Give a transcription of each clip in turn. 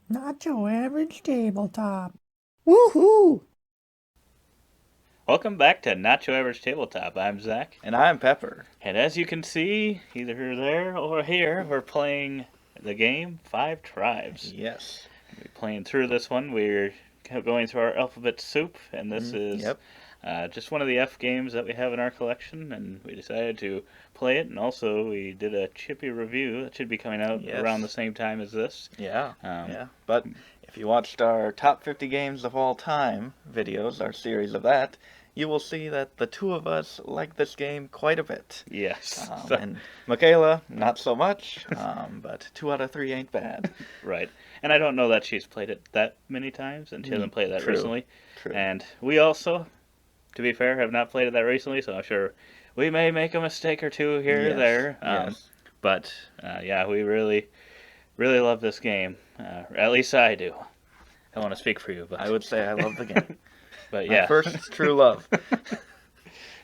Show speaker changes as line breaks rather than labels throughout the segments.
Not your average tabletop. Woohoo!
Welcome back to Not Your Average Tabletop. I'm Zach.
And I'm Pepper.
And as you can see, either there or here, we're playing the game Five Tribes.
Yes.
We're playing through this one. We're going through our alphabet soup, and this is
Yep.
just one of the F games that we have in our collection, and we decided to play it. And also, we did a chippy review that should be coming out
Yes.
around the same time as this.
Yeah. But if you watched our top 50 games of all time videos, our series of that, you will see that the two of us like this game quite a bit.
Yes.
And Michaela, not so much, but 2 out of 3 ain't bad.
Right. And I don't know that she's played it that many times, and she hasn't played that
True.
recently.
True.
And we also, to be fair, have not played it that recently, so I'm sure we may make a mistake or two here or there.
Yes.
But yeah, we really, really love this game. At least I do. I want to speak for you, but
I would say I love the game.
but
My
yeah,
first true love.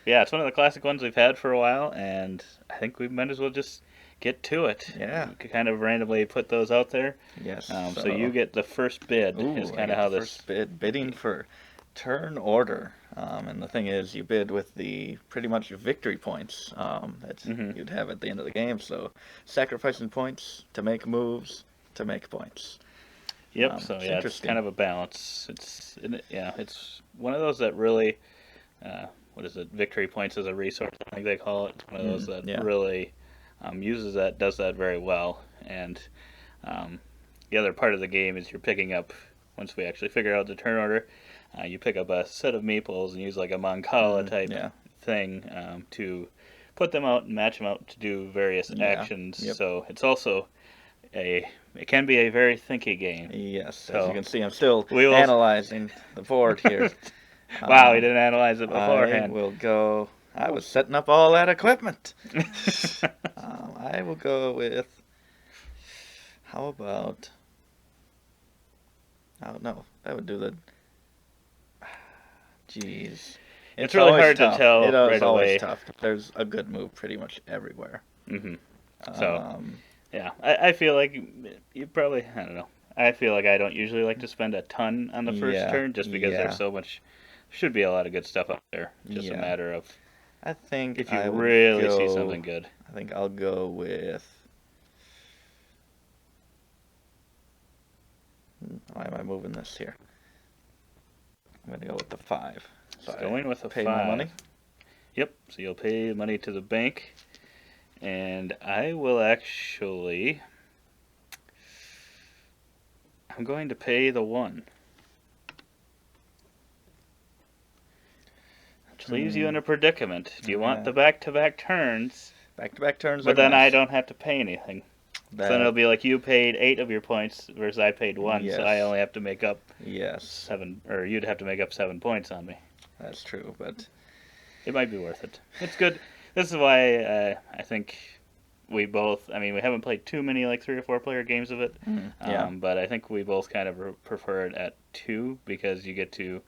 yeah, it's one of the classic ones we've had for a while, and I think we might as well just get to it.
Yeah.
We could kind of randomly put those out there.
Yes.
So you get the first bid.
Ooh,
Is
I
kind
get
of how
the
this.
first bidding for turn order. And the thing is, you bid with the pretty much victory points that you'd have at the end of the game. So sacrificing points to make moves to make points.
Yep. So yeah, it's kind of a balance. It's one of those that really, what is it? Victory points as a resource, I think they call it. It's one of those that really does that very well. And the other part of the game is you're picking up, once we actually figure out the turn order, you pick up a set of meeples and use like a Mancala type thing to put them out and match them out to do various actions.
Yep.
So it's also it can be a very thinky game.
Yes,
So
as you can see, I'm still analyzing the board here.
Wow, we didn't analyze it beforehand.
I was setting up all that equipment. I will go with, how about, oh no, that would do the, jeez.
It's really hard to tell right away.
It is always tough. There's a good move pretty much everywhere.
Mm-hmm. So, yeah, I feel like you probably, I don't know. I feel like I don't usually like to spend a ton on the first turn just because there's so much, should be a lot of good stuff out there. Just a matter of,
I think
if you really see something good.
I think I'll go with, why am I moving this here? I'm going to go with the 5. So
going with a
pay
5.
my money?
Yep, so you'll pay money to the bank. And I will actually, I'm going to pay the 1. Which leaves you in a predicament. Do you want the back-to-back turns?
Back-to-back turns
But
are
then
nice.
I don't have to pay anything. So then it'll be like you paid 8 of your points versus I paid 1, so I only have to make up 7, or you'd have to make up 7 points on me.
That's true, but
it might be worth it. It's good. This is why I think we both, I mean, we haven't played too many like 3 or 4 player games of it, but I think we both kind of prefer it at 2 because you get to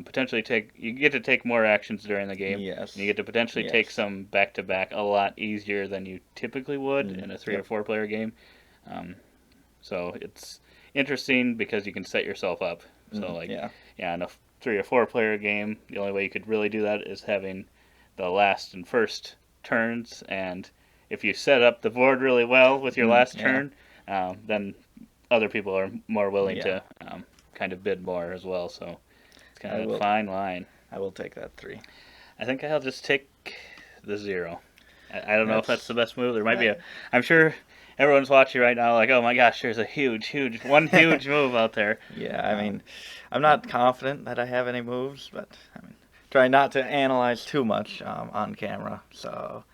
potentially take more actions during the game.
Yes.
And you get to potentially take some back to back a lot easier than you typically would in a 3 or 4 player game. So it's interesting because you can set yourself up. So in a 3 or 4 player game, the only way you could really do that is having the last and first turns, and if you set up the board really well with your last turn, then other people are more willing to kind of bid more as well. So it's kind of a fine line.
I will take that 3.
I think I'll just take the 0. I don't know if that's the best move. There might be I'm sure everyone's watching right now like, oh my gosh, there's a huge move out there.
Yeah, I mean, I'm not confident that I have any moves, but I mean, try not to analyze too much on camera, so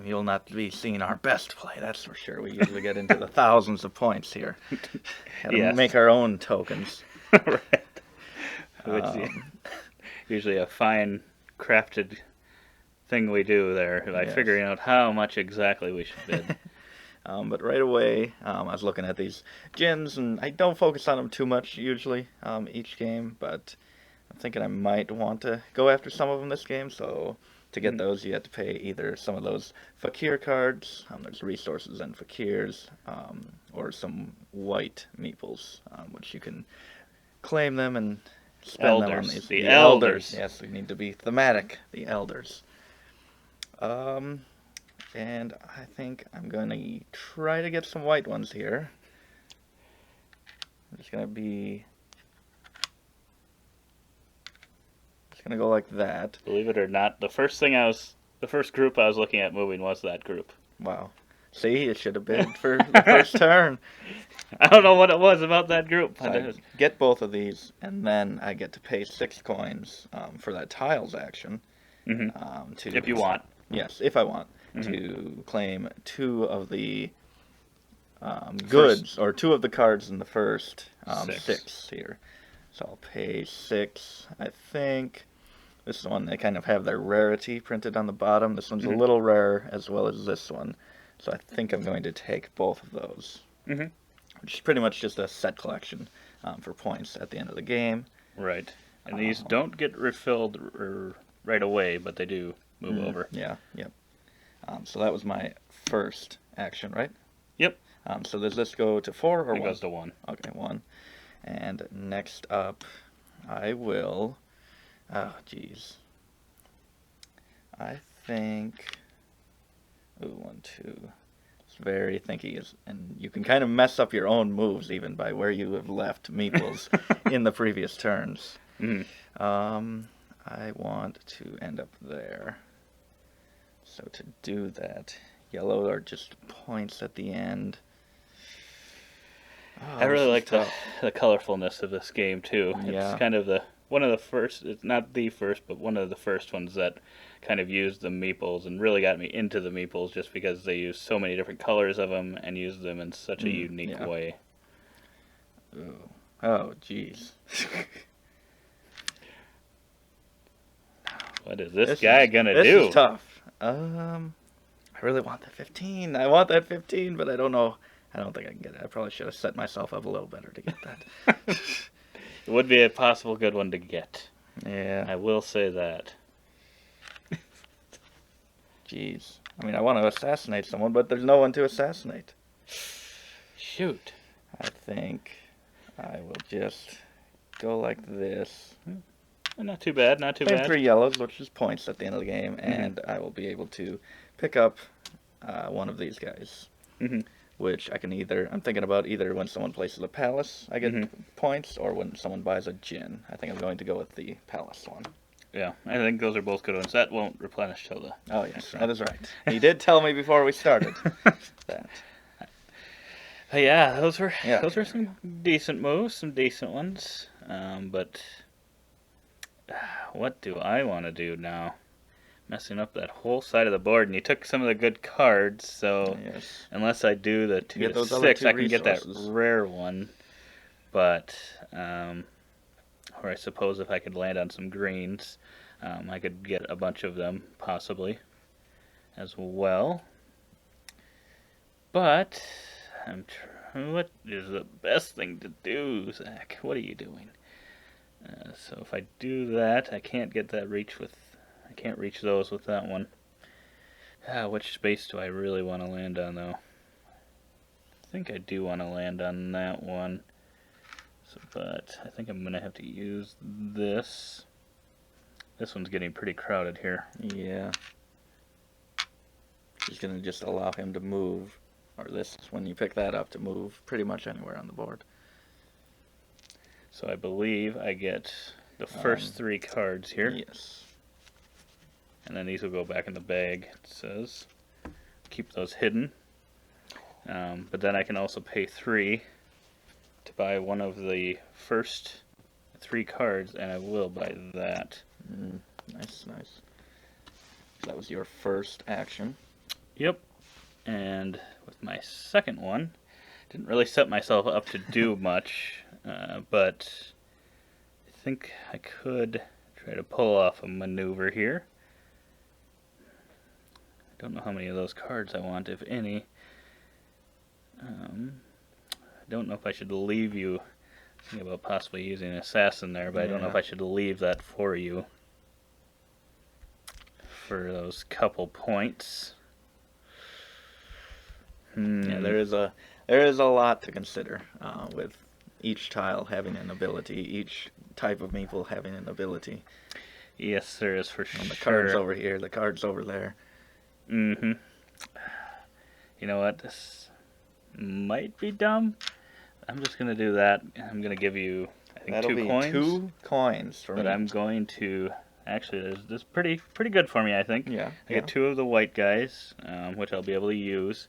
you'll not be seeing our best play, that's for sure. We usually get into the thousands of points here. Gotta make our own tokens.
Which usually a fine crafted thing we do there by figuring out how much exactly we should bid.
But right away, I was looking at these gins, and I don't focus on them too much usually each game, but I'm thinking I might want to go after some of them this game, so To get those, you have to pay either some of those fakir cards, there's resources and fakirs, or some white meeples, which you can claim them and spend them on these.
The elders.
Yes, we need to be thematic. The elders. And I think I'm going to try to get some white ones here. I'm just going to go like that.
Believe it or not, the first group I was looking at moving was that group.
Wow. See, it should have been for the first turn.
I don't know what it was about that group.
So I get both of these, and then I get to pay 6 coins for that tiles action.
If you want.
Yes, if I want. To claim 2 of the goods, or 2 of the cards in the first 6 here. So I'll pay 6, I think. This is one, they kind of have their rarity printed on the bottom. This one's a little rare, as well as this one. So I think I'm going to take both of those. Which is pretty much just a set collection for points at the end of the game.
Right. And these don't get refilled right away, but they do move over.
Yeah, yep. So that was my first action, right?
Yep.
So does this go to 4 or 1?
It goes to 1.
Okay, 1. And next up, I will... Oh, jeez. I think... Ooh, 1, 2... It's very thinky, and you can kind of mess up your own moves even by where you have left meeples in the previous turns. I want to end up there. So to do that, yellow are just points at the end. Oh,
I really like the colorfulness of this game too.
Yeah.
It's kind of one of the first, it's not the first, but one of the first ones that kind of used the meeples and really got me into the meeples just because they use so many different colors of them and use them in such a unique way.
Ooh. Oh, jeez.
What is this guy gonna do?
This is tough. I really want that 15. I want that 15, but I don't know. I don't think I can get it. I probably should have set myself up a little better to get that.
It would be a possible good one to get.
Yeah.
I will say that.
Jeez. I mean, I want to assassinate someone, but there's no one to assassinate.
Shoot.
I think I will just go like this.
Not too bad, not too bad.
3 yellows, which is points at the end of the game, and I will be able to pick up one of these guys. Which I can I'm thinking about either when someone places a palace, I get points, or when someone buys a gin. I think I'm going to go with the palace one.
Yeah, I think those are both good ones. That won't replenish till the...
Oh, yes, that is right. He did tell me before we started that.
Yeah, those were some decent moves, some decent ones. But what do I want to do now? Messing up that whole side of the board, and you took some of the good cards, so unless I do the 2 to 6, I can get that rare one. But, or I suppose if I could land on some greens, I could get a bunch of them, possibly, as well. But, what is the best thing to do, Zach? What are you doing? So if I do that, I can't get that reach with... I can't reach those with that one. Which space do I really want to land on, though? I think I do want to land on that one. So, but I think I'm going to have to use this. This one's getting pretty crowded here.
Yeah. He's going to just allow him to move, or this, when you pick that up, to move pretty much anywhere on the board.
So I believe I get the first 3 cards here.
Yes.
And then these will go back in the bag, it says. Keep those hidden. But then I can also pay 3 to buy one of the first 3 cards, and I will buy that.
Nice, nice. That was your first action.
Yep. And with my second one, didn't really set myself up to do much, but I think I could try to pull off a maneuver here. I don't know how many of those cards I want, if any. I don't know if I should leave you. Thinking about possibly using an assassin there, but I don't know if I should leave that for you. for those couple points.
Yeah, there is a lot to consider with each tile having an ability, each type of meeple having an ability.
Yes, there is for
And the
sure.
card's over here, the card's over there.
Mm-hmm. You know what? This might be dumb. I'm just going to do that. I'm going to give you, I think,
That'll
2
be
coins.
2 coins for me.
But I'm going to... Actually, this is pretty good for me, I think.
Yeah.
I get 2 of the white guys, which I'll be able to use.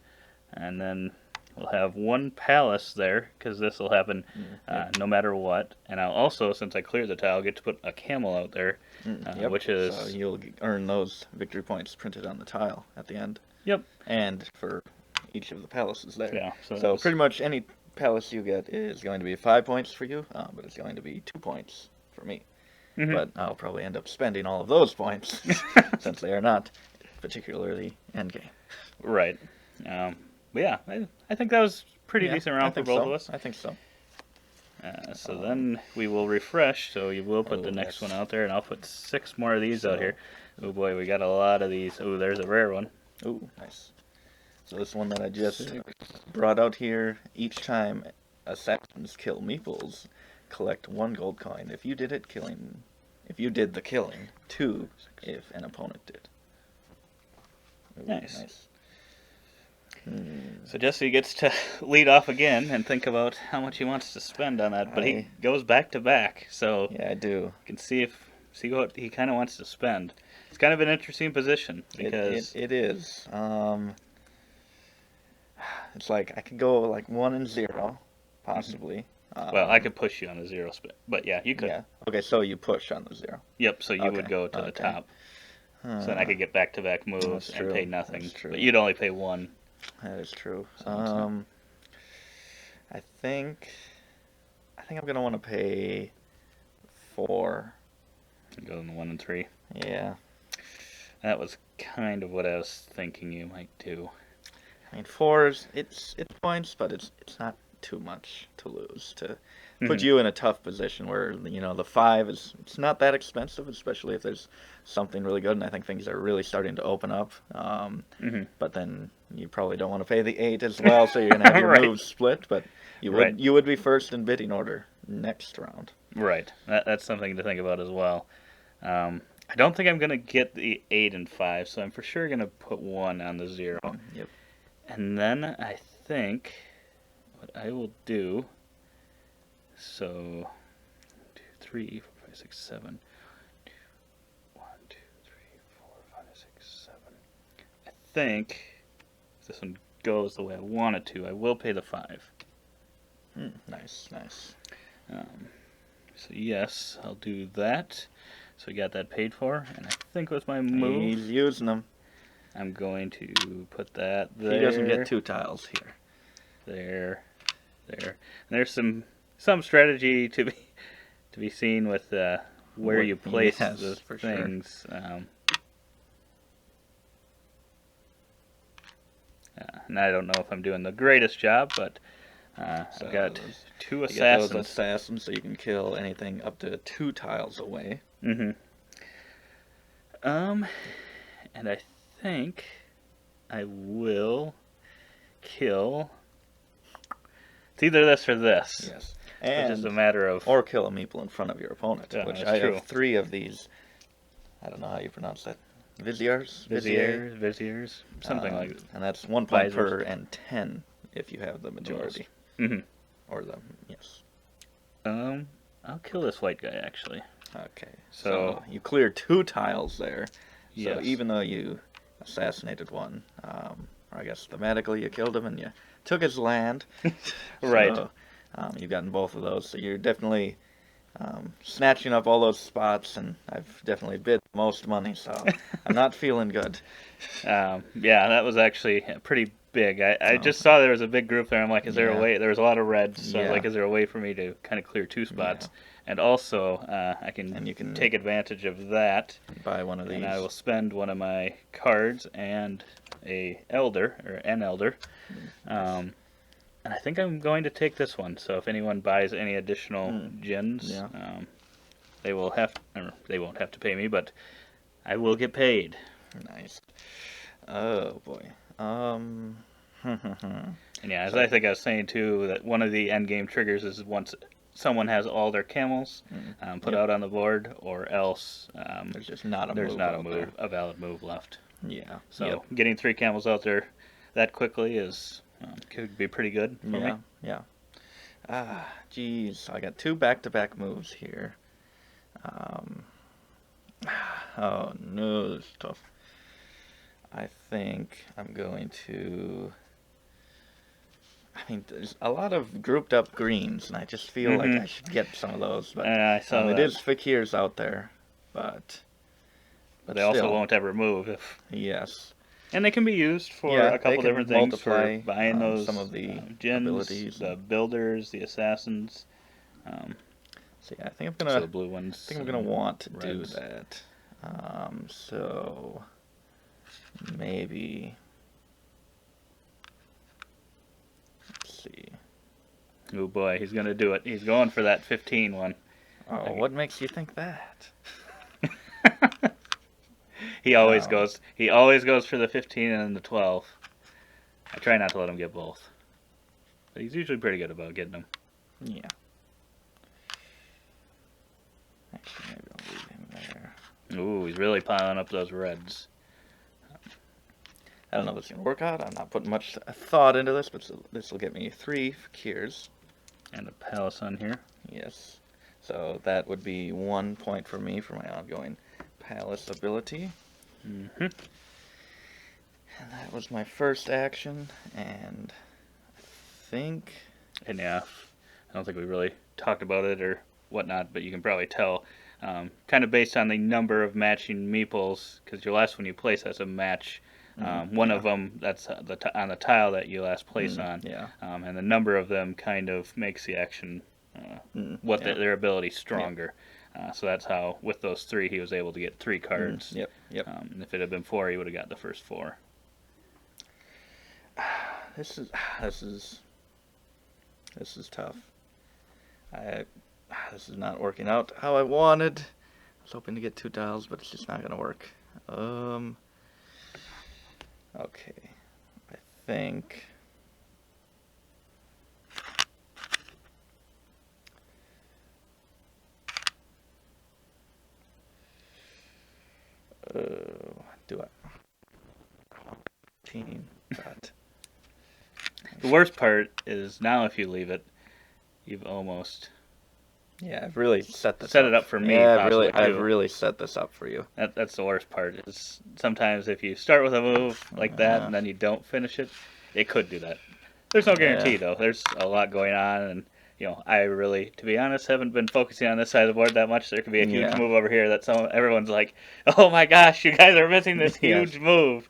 And then we'll have 1 palace there, because this will happen no matter what. And I'll also, since I cleared the tile, get to put a camel out there, which is...
So you'll earn those victory points printed on the tile at the end.
Yep.
And for each of the palaces there.
Yeah.
So pretty much any palace you get is going to be 5 points for you, but it's going to be 2 points for me.
Mm-hmm.
But I'll probably end up spending all of those points, since they are not particularly endgame.
Right. But yeah, I think that was pretty decent round for both of us.
I think so.
So then we will refresh, so you will put the next one out there, and I'll put 6 more of these out here. Oh boy, we got a lot of these. Oh, there's a rare one.
Oh, nice. So this one that I just brought out here, each time assassins kill meeples, collect 1 gold coin. If you did the killing, 2 if an opponent did. Ooh,
nice. So Jesse gets to lead off again and think about how much he wants to spend on that, but he goes back to back, so
yeah, I do.
You can see what he kind of wants to spend. It's kind of an interesting position because
it is. It's like I could go like 1 and 0, possibly.
Well, I could push you on the 0 spin, but yeah, you could.
Yeah. Okay, so you push on the 0.
Yep. So you would go to the top. So then I could get back-to-back moves and pay nothing. But you'd only pay 1.
That is true. I think I'm gonna want to pay 4.
Go in the 1 and 3.
Yeah.
That was kind of what I was thinking you might do.
I mean, 4 is it's points, but it's not too much to lose to put you in a tough position where the 5 it's not that expensive, especially if there's something really good, and I think things are really starting to open up. But then you probably don't want to pay the 8 as well, so you're gonna have your moves split. But you would be first in bidding order next round.
Right. That's something to think about as well. I don't think I'm gonna get the 8 and 5, so I'm for sure gonna put 1 on the 0.
Yep.
And then I think what I will do. So 2, 3, 4, 5, 6, 7. 1, 2, 3, 4, 5, 6, 7. I think if this one goes the way I want it to, I will pay the 5.
Nice.
So yes, I'll do that. So we got that paid for, and I think with my move,
he's using them.
I'm going to put that there.
He doesn't get 2 tiles here.
There. And there's some strategy to be seen with where you place the things. Sure. And I don't know if I'm doing the greatest job, but I've got 2 assassins.
Those assassins, so you can kill anything up to 2 tiles away.
And I think I will kill. It's either this or this.
Yes.
And it's just a matter of...
Or kill a meeple in front of your opponent,
yeah,
which I have 3 of these. I don't know how you pronounce that. Viziers?
Viziers. Something like that.
And that's 1 point per and 10 if you have the majority. Or the... Yes.
I'll kill this white guy, actually.
Okay. So you clear 2 tiles there.
Yes.
So even though you assassinated 1, or I guess thematically you killed him and you took his land.
Right.
So, you've gotten both of those, so you're definitely snatching up all those spots, and I've definitely bid most money, so I'm not feeling good.
Yeah, that was actually pretty big. I just saw there was a big group there. I'm like, is there a way? There was a lot of reds, so I was like, is there a way for me to kind of clear 2 spots? Yeah. And also, you can take advantage of that.
Buy one of these.
And I will spend one of my cards and an elder.
Nice.
And I think I'm going to take this one. So if anyone buys any additional gens, they won't have to pay me, but I will get paid.
Nice. Oh boy.
And yeah, as I think I was saying too, that one of the end game triggers is once someone has all their camels put out on the board, or else
there's just not a
there's
move
not
out there.
a valid move left.
Yeah.
So getting 3 camels out there that quickly is could be pretty good for me.
Yeah. Ah, geez. I got 2 back-to-back moves here. Oh no, this is tough. I think I'm going to. I mean, there's a lot of grouped up greens, and I just feel like I should get some of those. But
I saw
it
that.
is fakirs out there, but
they also won't ever move.
Yes.
And they can be used for a couple different things, for buying those
some of the
gens,
abilities,
the builders, the assassins.
So yeah, I think I'm gonna.
The blue ones.
I think I'm gonna want to do
reds.
that. So maybe. Let's see.
Oh boy, he's gonna do it. He's going for that 15 one.
Oh, what makes you think that?
He always goes. He always goes for the 15 and the 12. I try not to let him get both, but he's usually pretty good about getting them.
Yeah. Actually, maybe I'll leave him there.
Ooh, he's really piling up those reds.
I don't know if it's gonna work out. I'm not putting much thought into this, but this will get me 3 fakirs.
And a palace on here.
Yes. So that would be 1 point for me for my ongoing palace ability.
Mm-hmm.
And that was my first action, and I think...
And yeah, I don't think we really talked about it or whatnot, but you can probably tell, kind of based on the number of matching meeples, because your last one you place has a match. One of them, that's on the tile that you last place on.
Yeah.
And the number of them kind of makes the action, their ability stronger. So that's how, with those 3, he was able to get 3 cards.
Yep.
And if it had been 4, he would have got the first 4.
This is tough. This is not working out how I wanted. I was hoping to get 2 tiles, but it's just not gonna work. Okay. I think. Do I? But
The worst part is now if you leave it, you've almost
I've really set
it up for me.
Yeah,
I've
really set this up for you.
That's the worst part. Is sometimes if you start with a move like that and then you don't finish it, it could do that. There's no guarantee though. There's a lot going on, and I really, to be honest, haven't been focusing on this side of the board that much. There could be a huge move over here that everyone's like, "Oh my gosh, you guys are missing this huge move."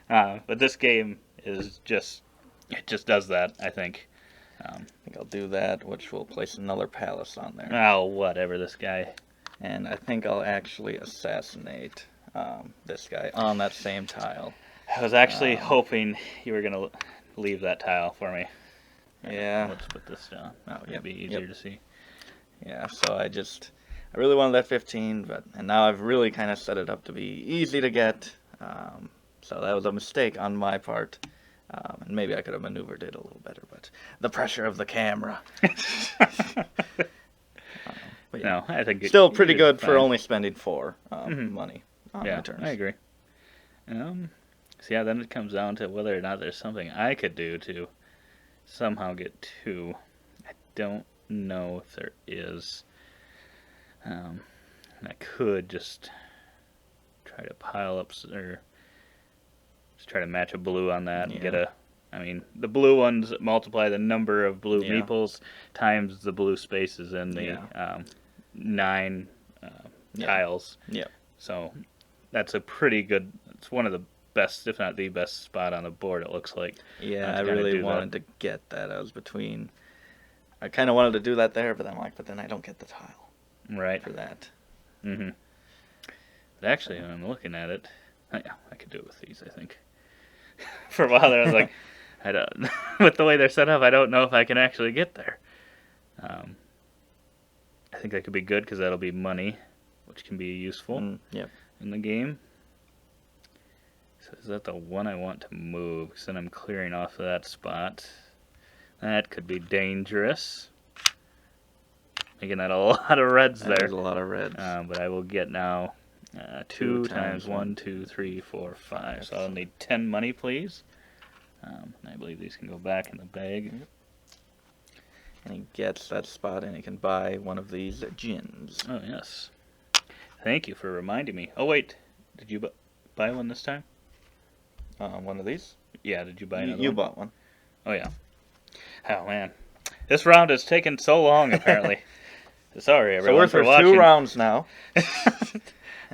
But this game is just does that. I think.
I think I'll do that, which will place another palace on there.
Oh, whatever, this guy.
And I think I'll actually assassinate this guy on that same tile.
I was actually hoping you were going to leave that tile for me.
Yeah.
Let's put this down.
Oh,
It'd be easier to see.
Yeah, so I really wanted that 15, and now I've really kind of set it up to be easy to get. So that was a mistake on my part. And maybe I could have maneuvered it a little better, but the pressure of the camera.
No, I think
still pretty good for only spending 4 money on my turns.
I agree. So yeah, then it comes down to whether or not there's something I could do to somehow get 2. I don't know if there is. And I could just try to pile up, or just try to match a blue on that and get the blue ones multiply the number of blue meeples times the blue spaces in the 9 tiles.
Yeah.
So that's a pretty good, it's one of the best, if not the best spot on the board, it looks like.
Yeah, I really wanted to get that. I was between, I kind of wanted to do that there, but I'm like, but then I don't get the tile.
Right.
For that.
Mm-hmm. But actually, when I'm looking at it, I could do it with these, I think. For a while there, I was like, I don't, with the way they're set up, I don't know if I can actually get there. I think that could be good because that'll be money, which can be useful in the game. So is that the one I want to move? Because then I'm clearing off of that spot. That could be dangerous. Making that a lot of reds there.
There's a lot of reds.
But I will get now 2 times 1, 2, 3, 4, 5. So I'll need 10 money, please. I believe these can go back in the bag.
Yep. And he gets that spot, and he can buy one of these gins.
Oh, yes. Thank you for reminding me. Oh, wait. Did you buy one this time?
One of these?
Yeah, did you buy another one?
You bought one.
Oh, yeah. Oh, man. This round has taken so long, apparently. Sorry, everyone,
so we're
for watching.
2 rounds now.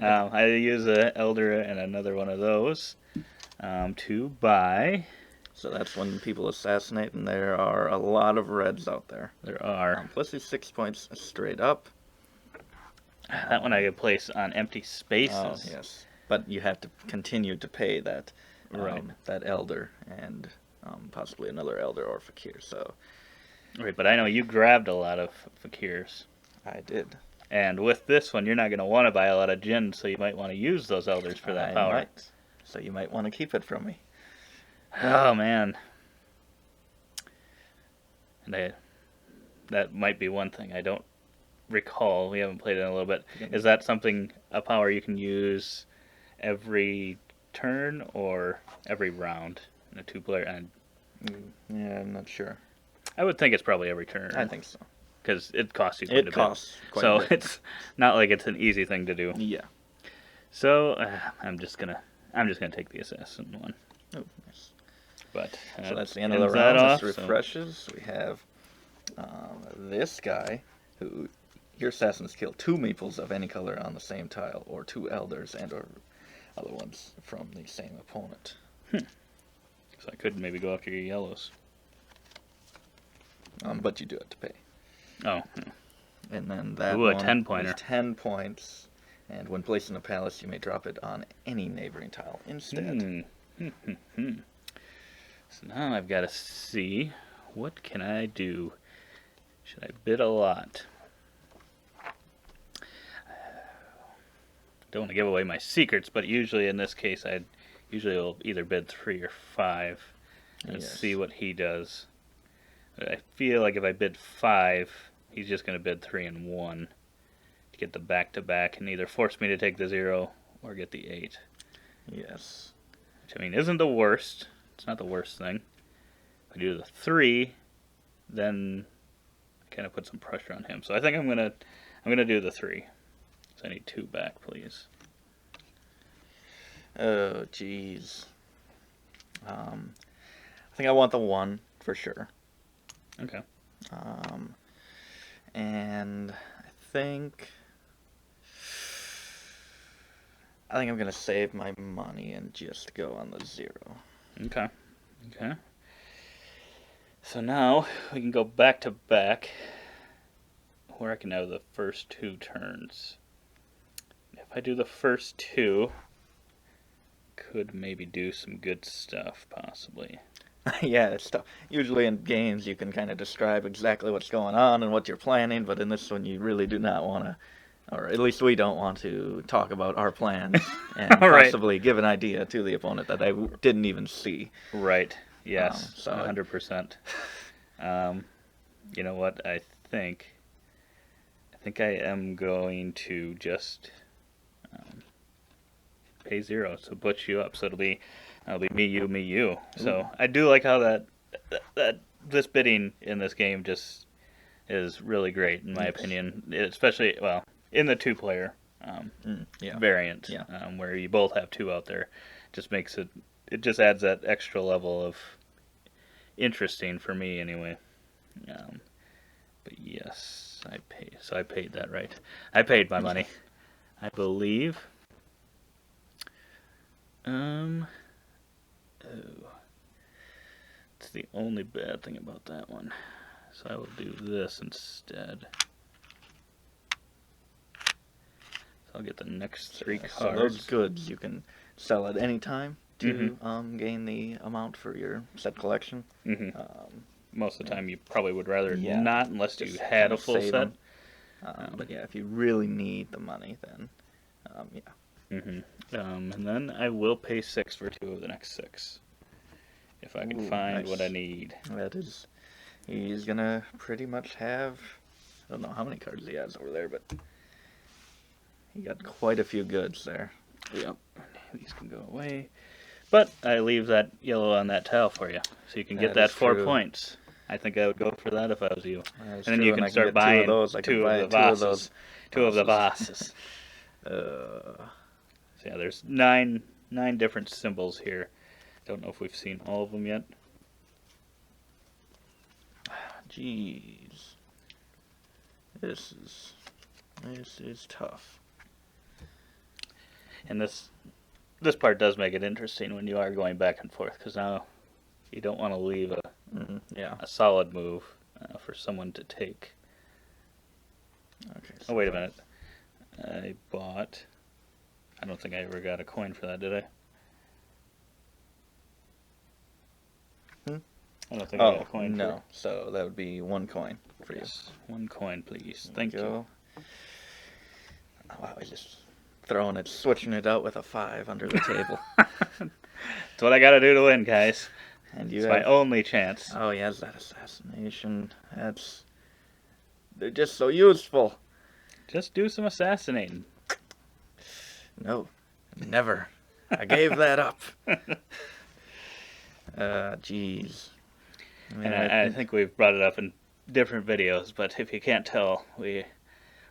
I use an Elder and another one of those to buy.
So that's when people assassinate, and there are a lot of reds out there.
There are.
Plus these 6 points straight up.
That one I could place on empty spaces.
Oh, yes. But you have to continue to pay that,
Right.
that Elder and possibly another Elder or Fakir. So
Right, but I know you grabbed a lot of Fakirs.
I did.
And with this one, you're not going to want to buy a lot of Jinn, so you might want to use those Elders for that power.
Might. So you might want to keep it from me.
Oh, man. And that might be one thing I don't recall. We haven't played it in a little bit. Is that a power you can use every turn or every round in a 2-player?
Yeah, I'm not sure.
I would think it's probably every turn.
I think so.
Because it costs you quite a bit.
It costs quite
so
a bit.
it's not like it's an easy thing to do.
Yeah.
So I'm just gonna take the assassin one.
Oh, nice.
But
So that's the end of the round.
Off,
this refreshes. We have this guy who your assassins kill 2 meeples of any color on the same tile, or 2 elders and or other ones from the same opponent.
So I could maybe go after your yellows.
But you do have to pay.
Oh.
And then that
Ooh, a
one
10-pointer.
is 10 points. And when placed in a palace, you may drop it on any neighboring tile instead.
So now I've got to see, what can I do? Should I bid a lot? Don't want to give away my secrets, but usually in this case, I will either bid 3 or 5 and see what he does. I feel like if I bid 5, he's just going to bid 3 and 1 to get the back-to-back and either force me to take the 0 or get the 8.
Yes.
Which, I mean, isn't the worst. It's not the worst thing. If I do the 3, then I kind of put some pressure on him. So I think I'm gonna do the 3. So I need 2 back, please.
Oh, jeez. I think I want the 1 for sure.
Okay.
And I think I'm gonna save my money and just go on the 0.
Okay. So now we can go back to back, where I can have the first 2 turns. If I do the first 2, could maybe do some good stuff, possibly.
Yeah, it's tough. Usually in games you can kind of describe exactly what's going on and what you're planning, but in this one you really do not want to, or at least we don't want to talk about our plans and possibly give an idea to the opponent that they didn't even see.
Right. Yes.
So
100%. You know what? I think I am going to just pay 0, so butch you up. So it'll be me, you. So I do like how that this bidding in this game just is really great in my opinion, especially in the 2-player variant, where you both have 2 out there. Just makes it just adds that extra level of interesting for me anyway. But yes, I paid. So I paid that, right? I paid my money, I believe. It's the only bad thing about that one. So I will do this instead. So I'll get the next 3 cards.
So those goods you can sell at any time to gain the amount for your set collection.
Most of the time you probably would rather not, unless you had a full set.
But yeah, if you really need the money, then
And then I will pay 6 for 2 of the next 6. If I can find what I need.
That is... He's gonna pretty much have... I don't know how many cards he has over there, but... He got quite a few goods there.
Yep. These can go away. But I leave that yellow on that tile for you. So you can get that 4 points. I think I would go for that if I was you. And then you can start buying 2 of the vases. 2 of the vases. So yeah, there's 9 different symbols here. Don't know if we've seen all of them yet.
Jeez. This is tough.
And this part does make it interesting when you are going back and forth, because now you don't want to leave a solid move for someone to take.
Okay.
So wait a minute. I don't think I ever got a coin for that, did I? I don't think I got a coin.
No. So that would be 1 coin for you.
1 coin, please. Thank you.
Oh, wow, he's just switching it out with a 5 under the table.
That's what I got to do to win, guys.
And
it's my only chance.
Oh, he has that assassination. They're just so useful.
Just do some assassinating.
No, never. I gave that up. Jeez.
And I think we've brought it up in different videos, but if you can't tell, we're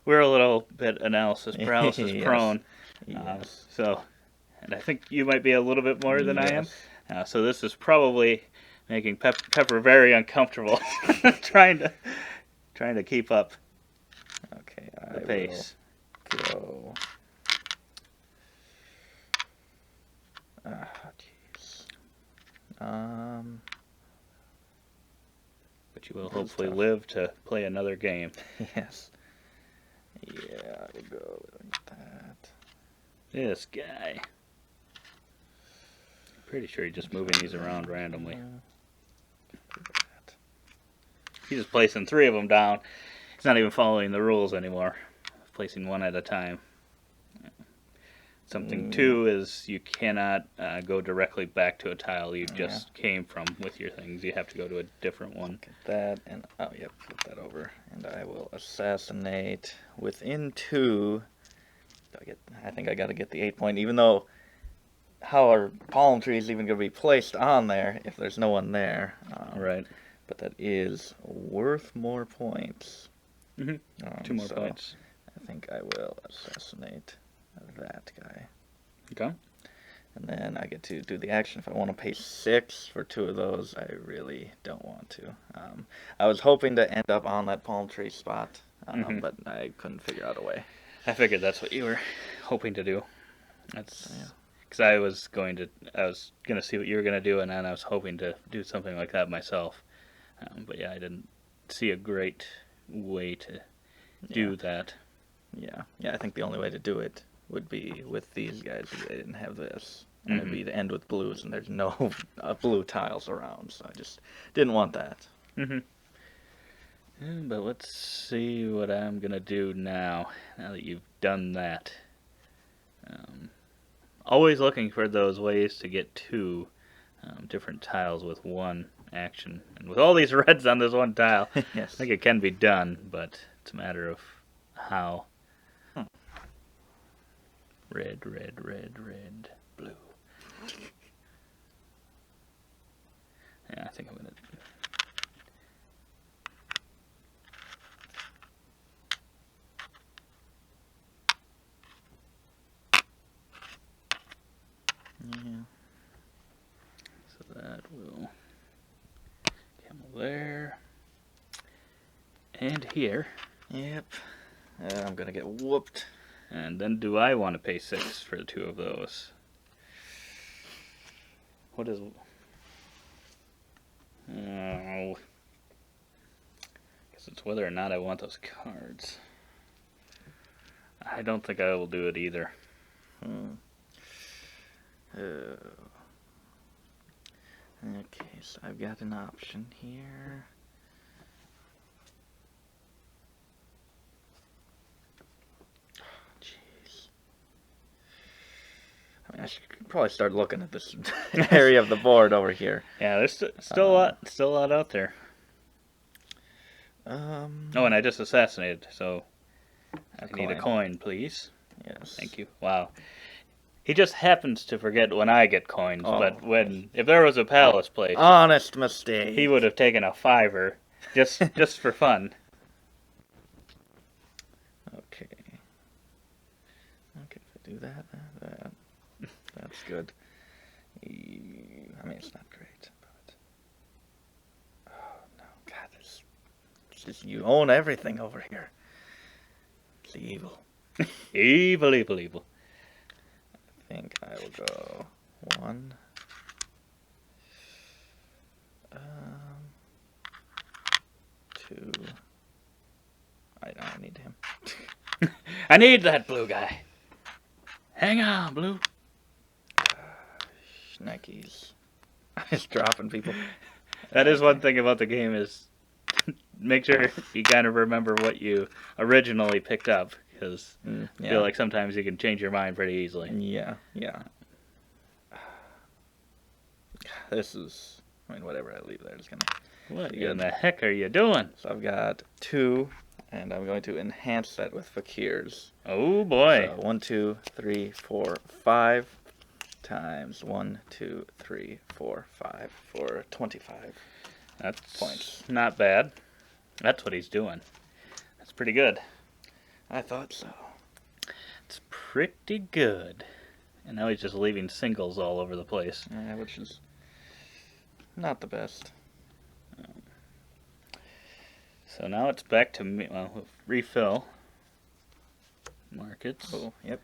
a little bit analysis paralysis prone.
Yes.
And I think you might be a little bit more than I am. So this is probably making Pepper very uncomfortable, trying to keep up the pace.
Go. Jeez.
But you will hopefully live to play another game.
Yes. Yeah, I would go like that.
This guy. Pretty sure he's just moving these around randomly. He's just placing 3 of them down. He's not even following the rules anymore. Placing 1 at a time. Something too is you cannot go directly back to a tile you just came from with your things. You have to go to a different one.
Get that and flip that over, and I will assassinate within 2. I think I got to get the 8 point, even though how are palm trees even going to be placed on there if there's no one there?
Right.
But that is worth more points.
2 more points.
I think I will assassinate that guy.
Okay.
And then I get to do the action. If I want to pay 6 for 2 of those, I really don't want to. I was hoping to end up on that palm tree spot, but I couldn't figure out a way.
I figured that's what you were hoping to do. That's because I was gonna see what you were gonna do, and then I was hoping to do something like that myself. But yeah, I didn't see a great way to do that.
Yeah, I think the only way to do it would be with these guys if they didn't have this. And it'd be to end with blues, and there's no blue tiles around, so I just didn't want that.
But let's see what I'm going to do now that you've done that. Always looking for those ways to get 2 different tiles with 1 action. And with all these reds on this 1 tile,
Yes.
I think it can be done, but it's a matter of how. Red, blue. Yeah, I think I'm going to...
Yeah.
So that will... Camel there. And here.
Yep. I'm going to get whooped.
And then do I want to pay 6 for the 2 of those? What is... Oh. Guess it's whether or not I want those cards. I don't think I will do it either.
Okay, so I've got an option here. probably start looking at this area of the board over here.
Yeah, there's still a lot out there. Oh, and I just assassinated, so I need a coin, please.
Yes.
Thank you. Wow. He just happens to forget when I get coins, but if there was a palace place,
honest mistake,
he would have taken a $5 just for fun.
Okay. Okay, if I do that, that's good. I mean, it's not great, but oh no, God, it's just you own everything over here. It's evil.
Evil.
I think I will go 1. 2. I need him.
I need that blue guy. Hang on, blue.
Schnickies. I'm just dropping people.
That is one thing about the game is make sure you kind of remember what you originally picked up, because I feel like sometimes you can change your mind pretty easily.
Yeah. This is, I mean, whatever I leave there is going to...
What in the heck are you doing?
So I've got 2, and I'm going to enhance that with fakirs.
Oh, boy.
So 1, 2, 3, 4, 5 times 1, 2, 3, 4, 5 for 25.
That's
points.
Not bad. That's what he's doing. That's pretty good.
I thought so.
It's pretty good. And now he's just leaving singles all over the place.
Yeah, which is not the best.
So now it's back to me. Well, we'll refill markets.
Oh, yep.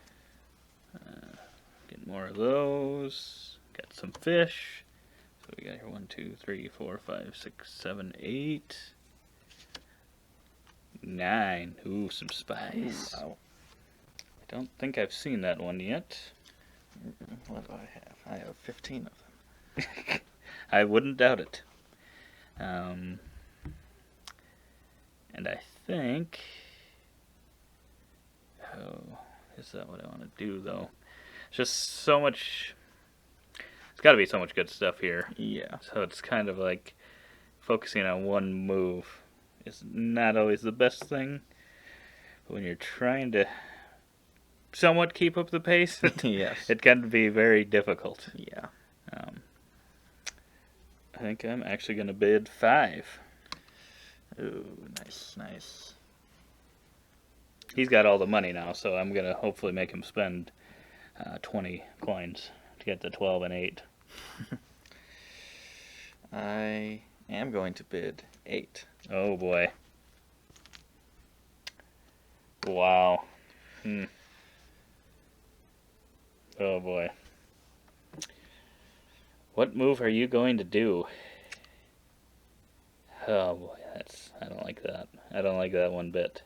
Get more of those. Got some fish. So we got here 1, 2, 3, 4, 5, 6, 7, 8, 9. Ooh, some spice.
Wow.
I don't think I've seen that one yet.
What do I have? I have 15 of them.
I wouldn't doubt it. And I think... Oh, is that what I want to do, though? It's just so much... It's got to be so much good stuff here.
Yeah.
So it's kind of like focusing on one move is not always the best thing. But when you're trying to somewhat keep up the pace,
Yes.
it can be very difficult.
Yeah.
I think I'm actually going to bid 5.
Ooh, nice.
He's got all the money now, so I'm going to hopefully make him spend 20 coins to get to 12 and 8.
I am going to bid 8.
Oh, boy. Wow. Oh, boy. What move are you going to do? Oh, boy. I don't like that. I don't like that one bit.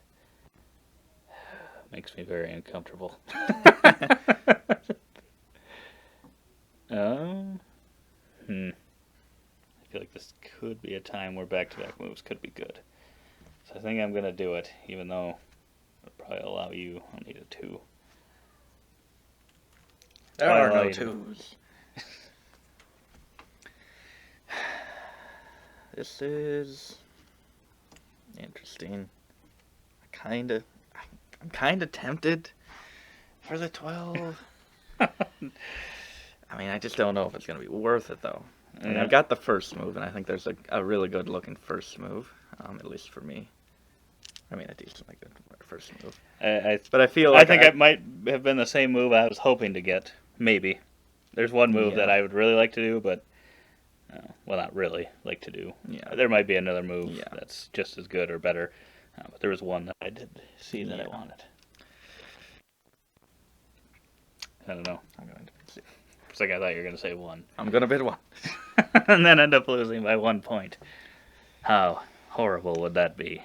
Makes me very uncomfortable. I feel like this could be a time where back-to-back moves could be good. So I think I'm going to do it, even though it'll probably allow you... I'll need a 2.
There are no 2s. This is interesting. I'm kind of tempted for the 12. I mean, I just don't know if it's going to be worth it, though. And I've got the first move, and I think there's a really good-looking first move, at least for me. I mean, a decently good first move. But I feel like
I think it might have been the same move I was hoping to get. Maybe. There's one move that I would really like to do, but... well, not really like to do.
Yeah.
There might be another move that's just as good or better. But there was one that I did see that I wanted. I don't know.
I'm going to bid
For a second, I thought you were going to say 1.
I'm going to bid 1.
And then end up losing by 1 point. How horrible would that be?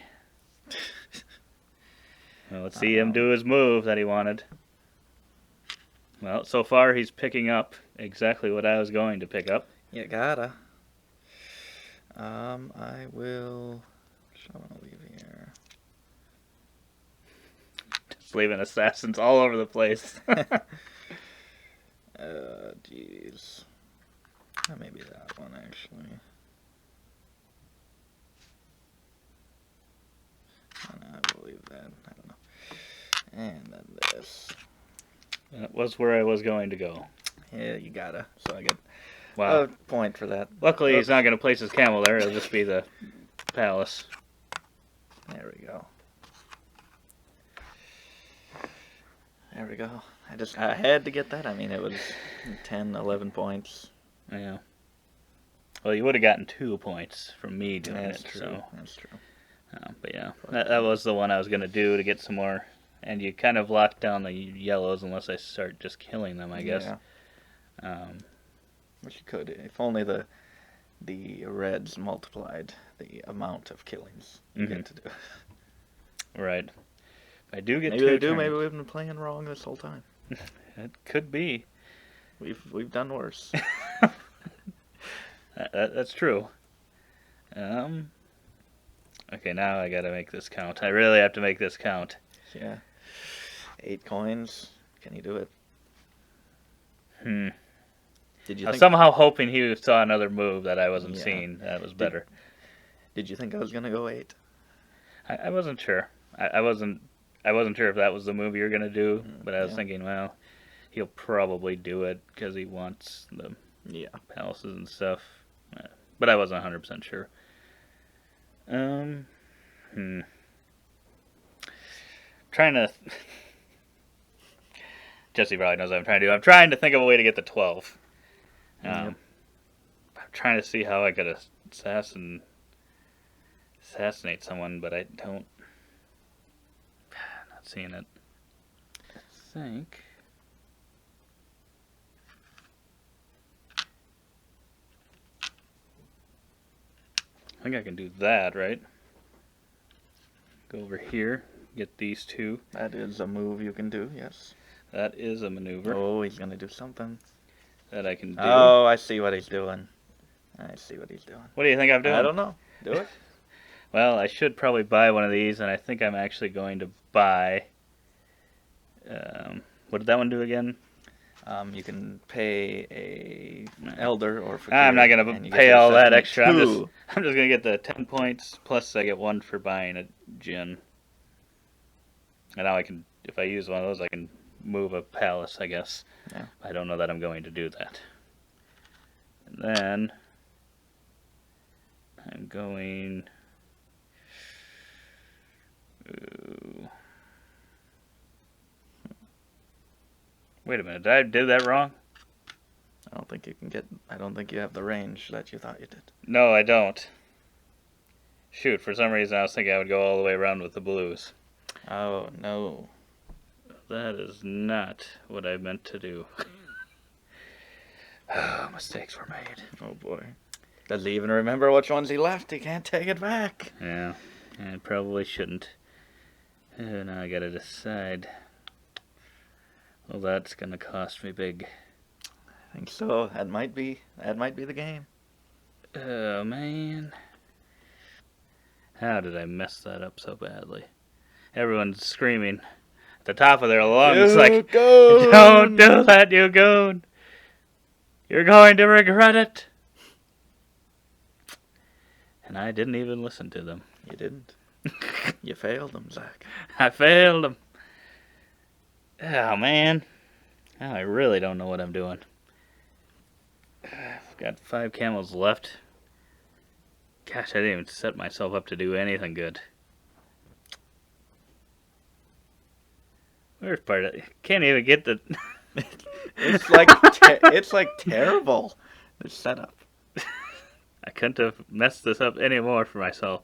Well, let's see him do his move that he wanted. Well, so far he's picking up exactly what I was going to pick up.
You gotta. I will... What want to leave here?
Just leaving assassins all over the place.
Jeez. Maybe that one, actually. I believe that. I don't know. And then this.
That was where I was going to go.
Yeah, you gotta. So I get
Wow.
a point for that.
Luckily, he's not going to place his camel there. It'll just be the palace.
There we go. There we go. I had to get that. I mean, it was 10, 11 points.
Yeah. Well, you would have gotten 2 points from me doing
That's
it.
true.
So.
That's true.
But yeah, that was the one I was going to do to get some more. And you kind of lock down the yellows unless I start just killing them, I guess.
Yeah. Which you could, if only the reds multiplied the amount of killings you get to do.
Right. If I do get
maybe
2
they do.
turns,
Maybe we've been playing wrong this whole time.
It could be.
We've done worse.
That's true. Okay, now I gotta make this count. I really have to make this count.
Yeah. 8 coins. Can you do it? Did you
I was somehow hoping he saw another move that I wasn't seeing. That was better.
Did you think I was gonna go 8?
I wasn't sure. I wasn't sure if that was the move you were gonna do, but I was thinking, well, he'll probably do it because he wants the palaces and stuff. But I wasn't 100% sure. Trying to. Jesse probably knows what I'm trying to do. I'm trying to think of a way to get the 12. I'm trying to see how I could assassinate someone, but I don't. Not seeing it. I think. I think I can do that, right? Go over here, get these 2.
That is a move you can do, yes.
That is a maneuver.
Oh, he's going to do something.
That I can do.
Oh, I see what he's doing.
What do you think I'm doing?
I don't know. Do it.
Well, I should probably buy one of these, and I think I'm actually going to buy... what did that one do again?
You can pay a elder or fakir.
I'm not going to pay all that extra. I'm just going to get the 10 points, plus I get 1 for buying a gin. And now I can, if I use one of those, I can move a palace, I guess.
Yeah.
I don't know that I'm going to do that. And then I'm going... Ooh. Wait a minute, did I do that wrong?
I don't think you have the range that you thought you did.
No, I don't. Shoot, for some reason I was thinking I would go all the way around with the blues.
Oh, no.
That is not what I meant to do. Oh, mistakes were made.
Oh, boy. Does he even remember which ones he left? He can't take it back.
Yeah, I probably shouldn't. Now I gotta decide. Well, that's gonna cost me big.
I think so. That might be the game.
Oh, man. How did I mess that up so badly? Everyone's screaming at the top of their lungs like,
goon!
Don't do that, you goon! You're going to regret it! And I didn't even listen to them.
You didn't. You failed them, Zach.
I failed them. Oh, man. Now I really don't know what I'm doing. I've got 5 camels left. Gosh, I didn't even set myself up to do anything good. Worst part, I can't even get the...
It's like terrible, the setup.
I couldn't have messed this up any more for myself.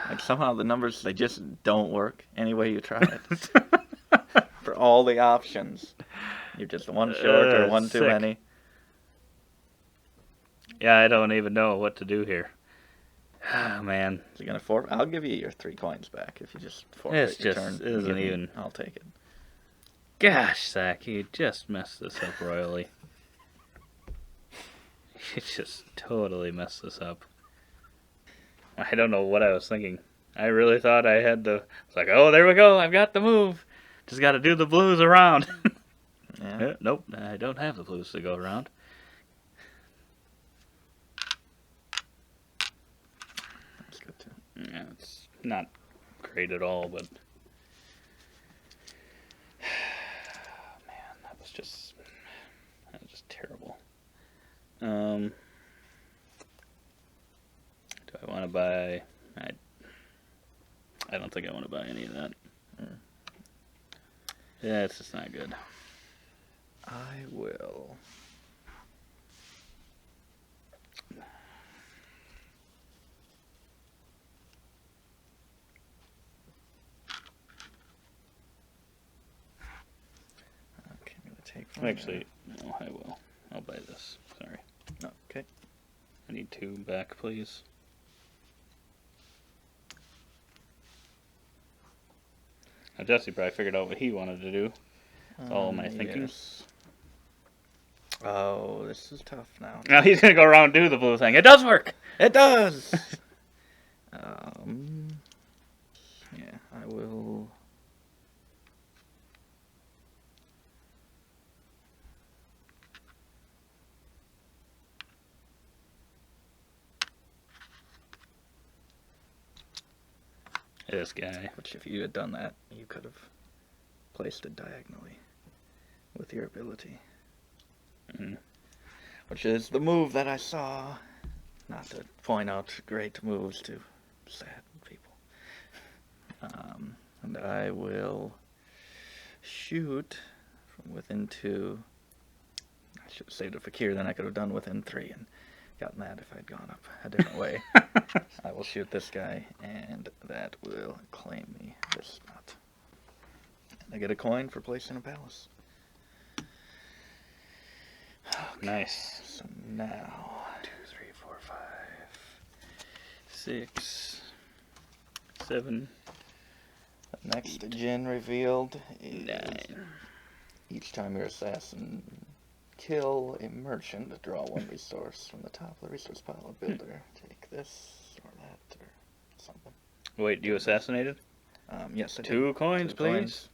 Like somehow the numbers, they just don't work any way you try it. For all the options. You're just one short or one too
sick.
many.
Yeah, I don't even know what to do here. Oh, man.
Is he gonna forfeit? I'll give you your 3 coins back if you just forfeit your turn.
It isn't even...
I'll take it.
Gosh, Zach, you just messed this up royally. You just totally messed this up. I don't know what I was thinking. I really thought I had the... It's like, oh, there we go. I've got the move. Just got to do the blues around.
Yeah.
Nope, I don't have the blues to go around.
That's good too.
Yeah, it's not great at all, but man, that was just terrible. Do I want to buy? I don't think I want to buy any of that. Yeah, it's just not good.
I will. Okay, I'm gonna take one.
Actually, no, I will. I'll buy this. Sorry.
Okay.
I need 2 back, please. Now, Jesse probably figured out what he wanted to do. It's all my thinking.
Yes. Oh, this is tough now.
Now he's gonna go around and do the blue thing. It does work!
It does! Yeah, I will...
This guy.
Which, if you had done that, you could have placed it diagonally with your ability. Which is the move that I saw. Not to point out great moves to sad people. And I will shoot from within 2. I should have saved it for Kier, then I could have done within 3 and gotten that if I'd gone up a different way. I will shoot this guy, and that will claim me this spot. And I get a coin for placing a palace.
Okay. Nice.
So now
2, 3, 4, 5, 6, 7.
the next gen revealed is
9.
each time your assassin kill a merchant, draw 1 resource from the top of the resource pile of builder. Take this or that or something.
Wait, you assassinated?
Yes, I did.
2 coins,
2
please.
coins.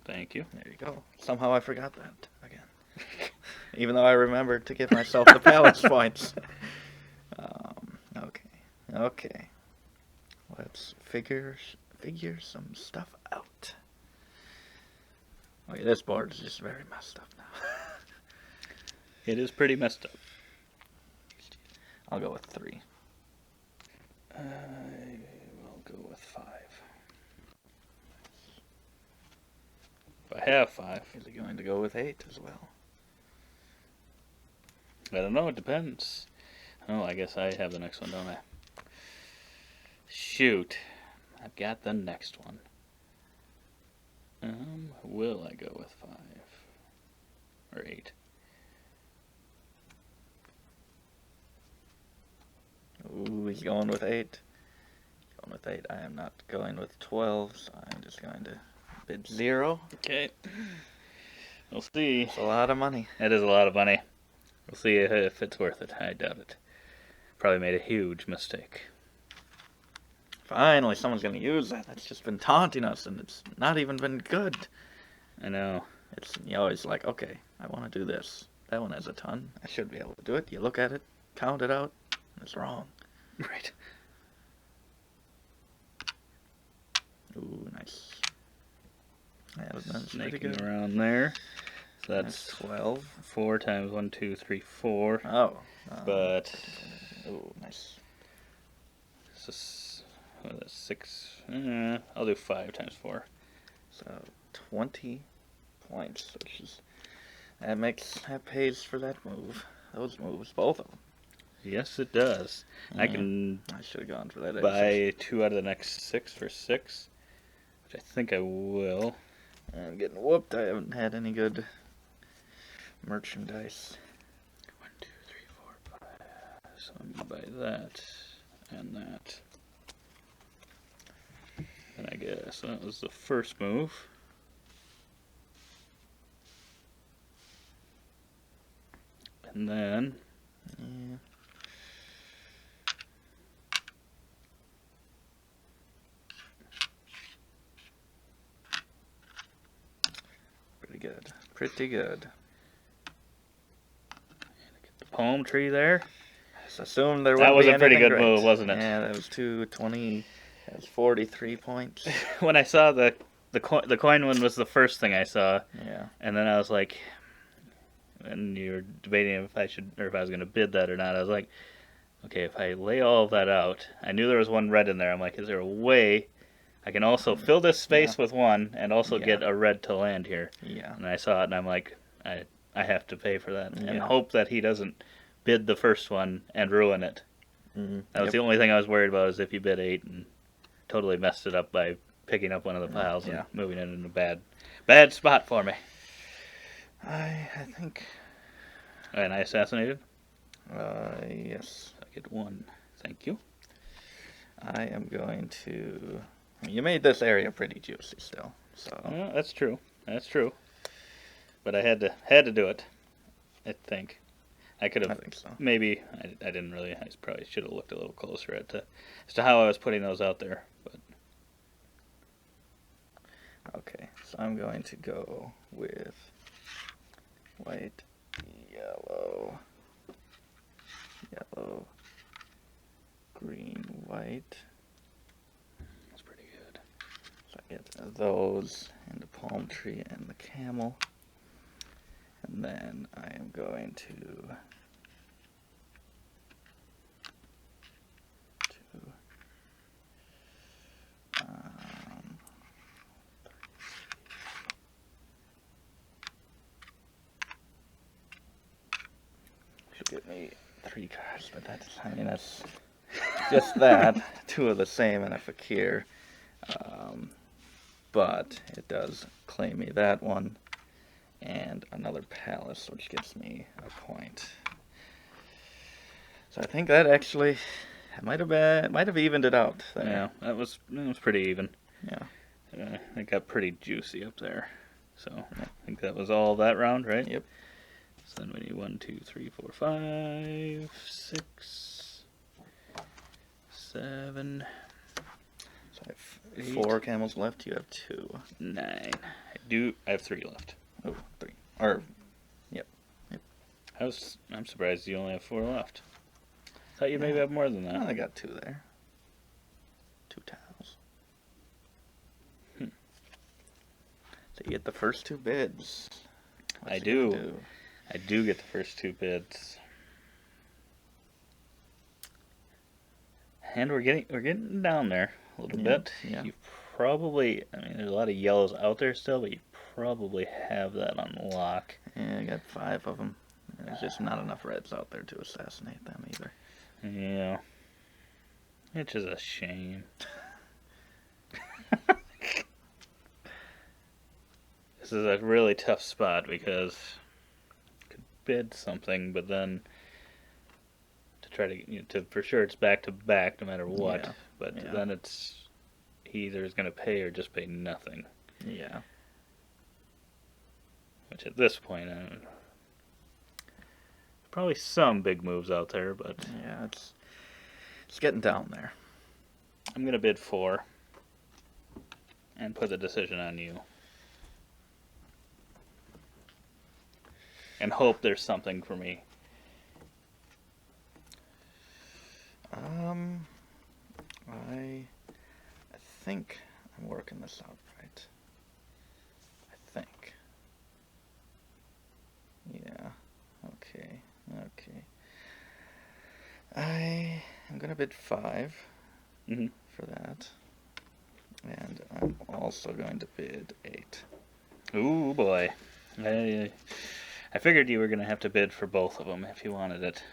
Thank you.
There you go. Somehow I forgot that again. Even though I remembered to give myself the palace points. Okay. Let's figure some stuff out. Okay, this board is just very messed up now.
It is pretty messed up.
I'll go with 3.
I will go with 5. If I have 5.
Is he going to go with 8 as well?
I don't know, it depends. Oh, I guess I have the next one, don't I? Shoot. I've got the next one. Will I go with 5? Or 8?
Ooh, he's going with 8. Going with 8. I am not going with 12, so I'm just going to bid 0.
Okay. We'll see.
It's a lot of money.
That is a lot of money. We'll see if it's worth it. I doubt it. Probably made a huge mistake.
Finally, someone's going to use that. That's just been taunting us, and it's not even been good.
I know.
You're always like, okay, I want to do this. That one has a ton. I should be able to do it. You look at it, count it out, and it's wrong.
Right.
Ooh, nice. That was pretty
Snaking
good.
around there. So
That's
that's
12.
4 times 1, 2, 3, 4.
Oh.
But
Ooh, nice.
this is, what is that, 6. I'll do 5 times 4.
So 20 points, which is that pays for that move. Those moves, both of them.
Yes, it does.
Yeah.
I can
I should have gone for that.
buy 2 out of the next 6 for 6, which I think I will.
I'm getting whooped. I haven't had any good merchandise.
1, 2, 3, 4, 5. So I'm gonna buy that and that. And I guess that was the first move. And then
Yeah. pretty good.
Get the palm tree there.
Just assumed there
That
wouldn't
was
be
a pretty
anything
good
great.
move, wasn't it?
Yeah, that was 220. That was 43 points.
When I saw the coin one was the first thing I saw,
Yeah.
and then I was like, and you were debating if I should or if I was going to bid that or not. I was like, okay, if I lay all of that out, I knew there was one red in there. I'm like, is there a way I can also fill this space with one and also get a red to land here?
Yeah.
And I saw it, and I'm like, I have to pay for that and
Yeah.
hope that he doesn't bid the first one and ruin it.
Mm-hmm.
That was the only thing I was worried about, is if you bid 8 and totally messed it up by picking up one of the piles and moving it in a bad spot for me.
I think.
And I assassinated?
Yes.
I get 1. Thank you.
I am going to. You made this area pretty juicy still, so.
Well, that's true. That's true. But I had to do it. I think. I could have.
I think so.
Maybe I didn't really. I probably should have looked a little closer as to how I was putting those out there. But
Okay, so I'm going to go with white, yellow, green, white.
that's pretty good.
So I get those and the palm tree and the camel. And then I am going to should get me 3 cards, but that's just that. 2 of the same and a fakir. But it does claim me that one and another palace, which gives me a point. So I think that actually might have evened it out there.
Yeah, that was pretty even.
Yeah.
It got pretty juicy up there. So I think that was all that round, right?
Yep.
So then we need 1, 2, 3, 4, 5, 6, 7.
So I have 4 camels left. You have 2.
9. I have 3 left.
Oh, 3. Or, yep.
I'm surprised you only have 4 left. Thought you maybe have more than that.
Well, I got 2 there. 2 tiles. So you get the first 2 bids.
I do. I do get the first 2 bids. And we're getting down there a little bit.
Yeah.
You probably, there's a lot of yellows out there still, but you probably have that on lock.
Yeah, I got 5 of them. There's just not enough reds out there to assassinate them either.
Yeah. Which is a shame. This is a really tough spot because you could bid something, but then to try to for sure it's back to back no matter what.
Yeah.
But then he either is going to pay or just pay nothing.
Yeah.
Which at this point, probably some big moves out there, but
yeah, it's getting down there.
I'm going to bid 4 and put the decision on you. And hope there's something for me.
I think I'm working this out right. I think. Yeah. Okay. I am gonna bid 5 for that, and I'm also going to bid 8.
Ooh boy, I figured you were gonna have to bid for both of them if you wanted it.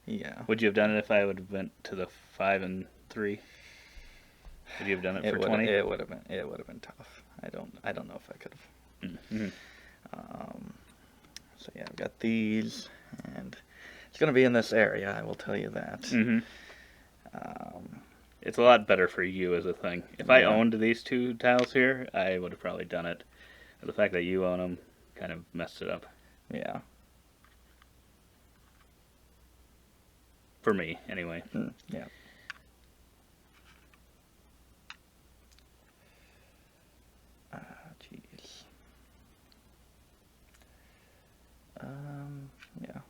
Yeah.
Would you have done it if I would have went to the 5 and 3? Would you have done it for 20?
It would have been tough. I don't know if I could have.
Mm-hmm.
So yeah, I've got these, and it's gonna be in this area. I will tell you that.
Mm-hmm. It's a lot better for you as a thing. If I owned these 2 tiles here, I would have probably done it. But the fact that you own them kind of messed it up.
Yeah.
For me, anyway.
Yeah. Jeez. Yeah.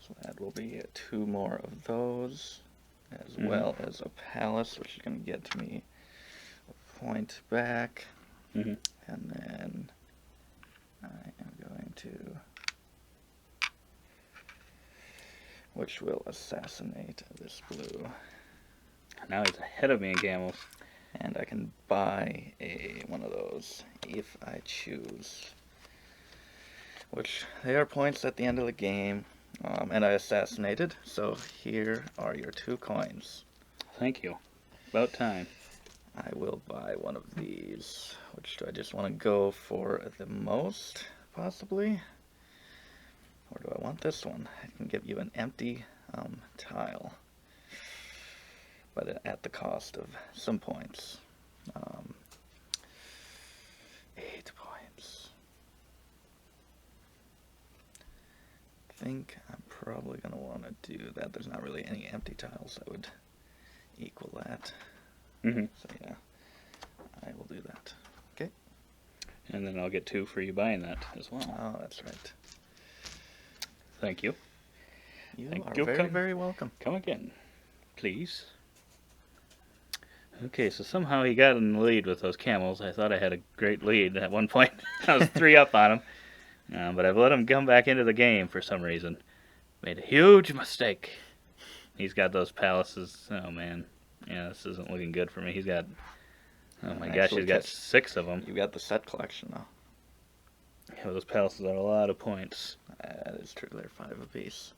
So that will be 2 more of those, as well as a palace, which is going to get me a point back. And then I am going to, which will assassinate this blue.
Now he's ahead of me in camels.
And I can buy one of those if I choose. Which, they are points at the end of the game. And I assassinated, so here are your 2 coins.
Thank you. About time.
I will buy one of these. Which do I just want to go for the most, possibly? Or do I want this one? I can give you an empty tile. But at the cost of some points. 8 points. I think I'm probably going to want to do that. There's not really any empty tiles that would equal that. So yeah, I will do that. Okay.
And then I'll get 2 for you buying that as well.
Oh, that's right.
Thank you.
You are very, very welcome.
Come again, please. Okay, so somehow he got in the lead with those camels. I thought I had a great lead at one point. I was 3 up on him. But I've let him come back into the game for some reason. Made a huge mistake. He's got those palaces. Oh, man. Yeah, this isn't looking good for me. He's got... Oh, my gosh, he's got 6 of them.
You've got the set collection, though.
Yeah, those palaces are a lot of points.
That is true. They're 5 apiece.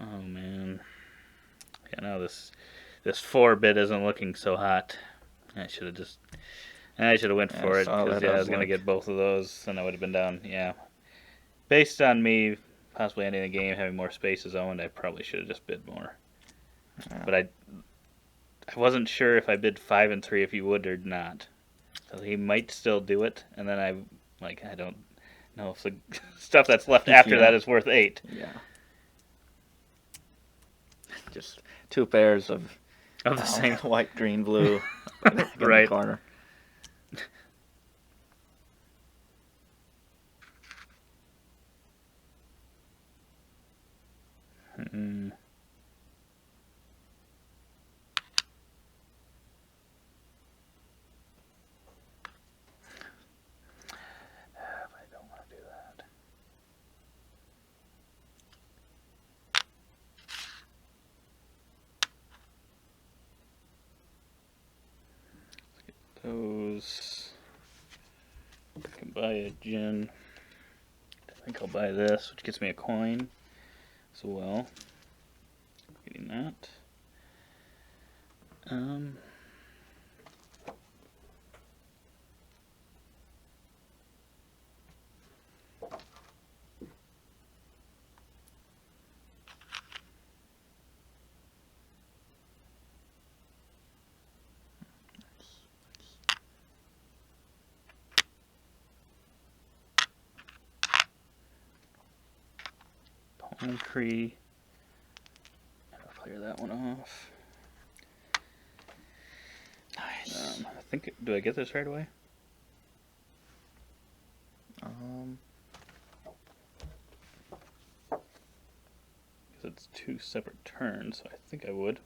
Oh, man. Yeah, no, this 4-bit isn't looking so hot. I should have went for it, because I was going to get both of those, and I would have been down. Yeah. Based on me possibly ending the game, having more spaces owned, I probably should have just bid more.
Yeah.
But I wasn't sure if I bid 5 and 3 if he would or not. So he might still do it, and then I don't know if the stuff that's left after that is worth 8.
Yeah. Just 2 pairs of
the same
white, green, blue.
Right.
In the corner.
I don't want to do that. Let's get those. I can buy a gin. I think I'll buy this, which gets me a coin as well. Getting that. Palm tree. I'll clear that one off.
Nice.
I think, do I get this right away? Because it's 2 separate turns, so I think I would.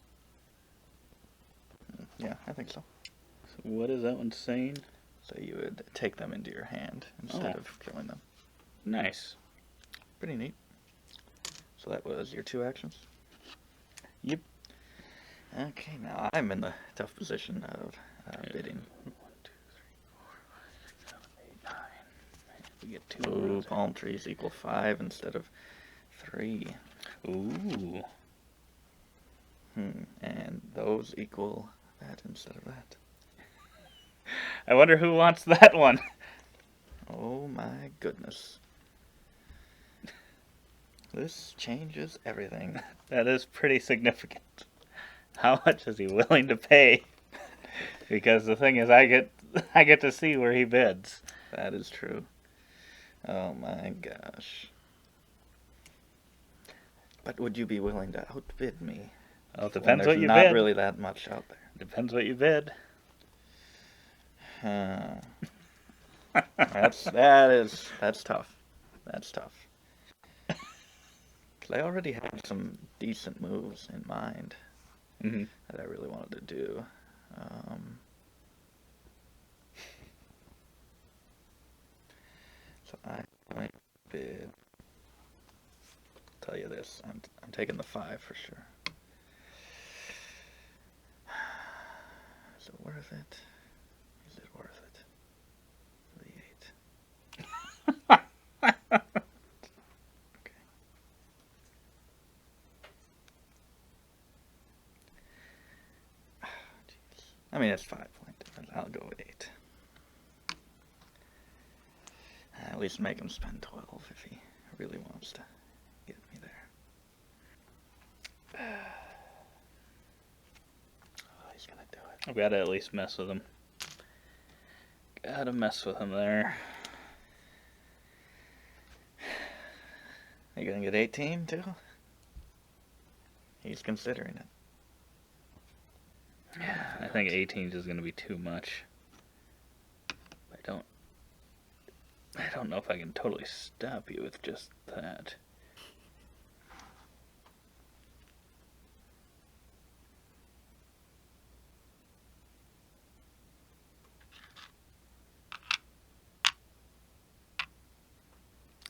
Yeah, I think so.
So what is that one saying?
So you would take them into your hand instead of killing them.
Nice.
Pretty neat. So that was your 2 actions?
Yep.
Okay, now I'm in the tough position of bidding.
1, 2, 3, 4, 5, 6, 7, 8, 9. We get 2.
Ooh, palm trees equal 5 instead of 3.
Ooh.
And those equal that instead of that.
I wonder who wants that one.
Oh my goodness. This changes everything.
That is pretty significant. How much is he willing to pay? Because the thing is, I get to see where he bids.
That is true. Oh my gosh. But would you be willing to outbid me?
Well, it depends what you bid.
There's not really that much out there.
Depends what you bid.
That's tough. That's tough. 'Cause I already had some decent moves in mind that I really wanted to do. So I'm going to bid. Tell you this, I'm taking the 5 for sure. Is it worth it? Is it worth it? The 8. Okay. Jeez. I mean, it's 5 point difference. I'll go with 8. At least make him spend 12 if he really wants to get me there. Oh, he's gonna do it.
I've got to at least mess with him. Gotta mess with him there.
Are you gonna get 18 too? He's considering it.
I think 18 is going to be too much. I don't know if I can totally stop you with just that.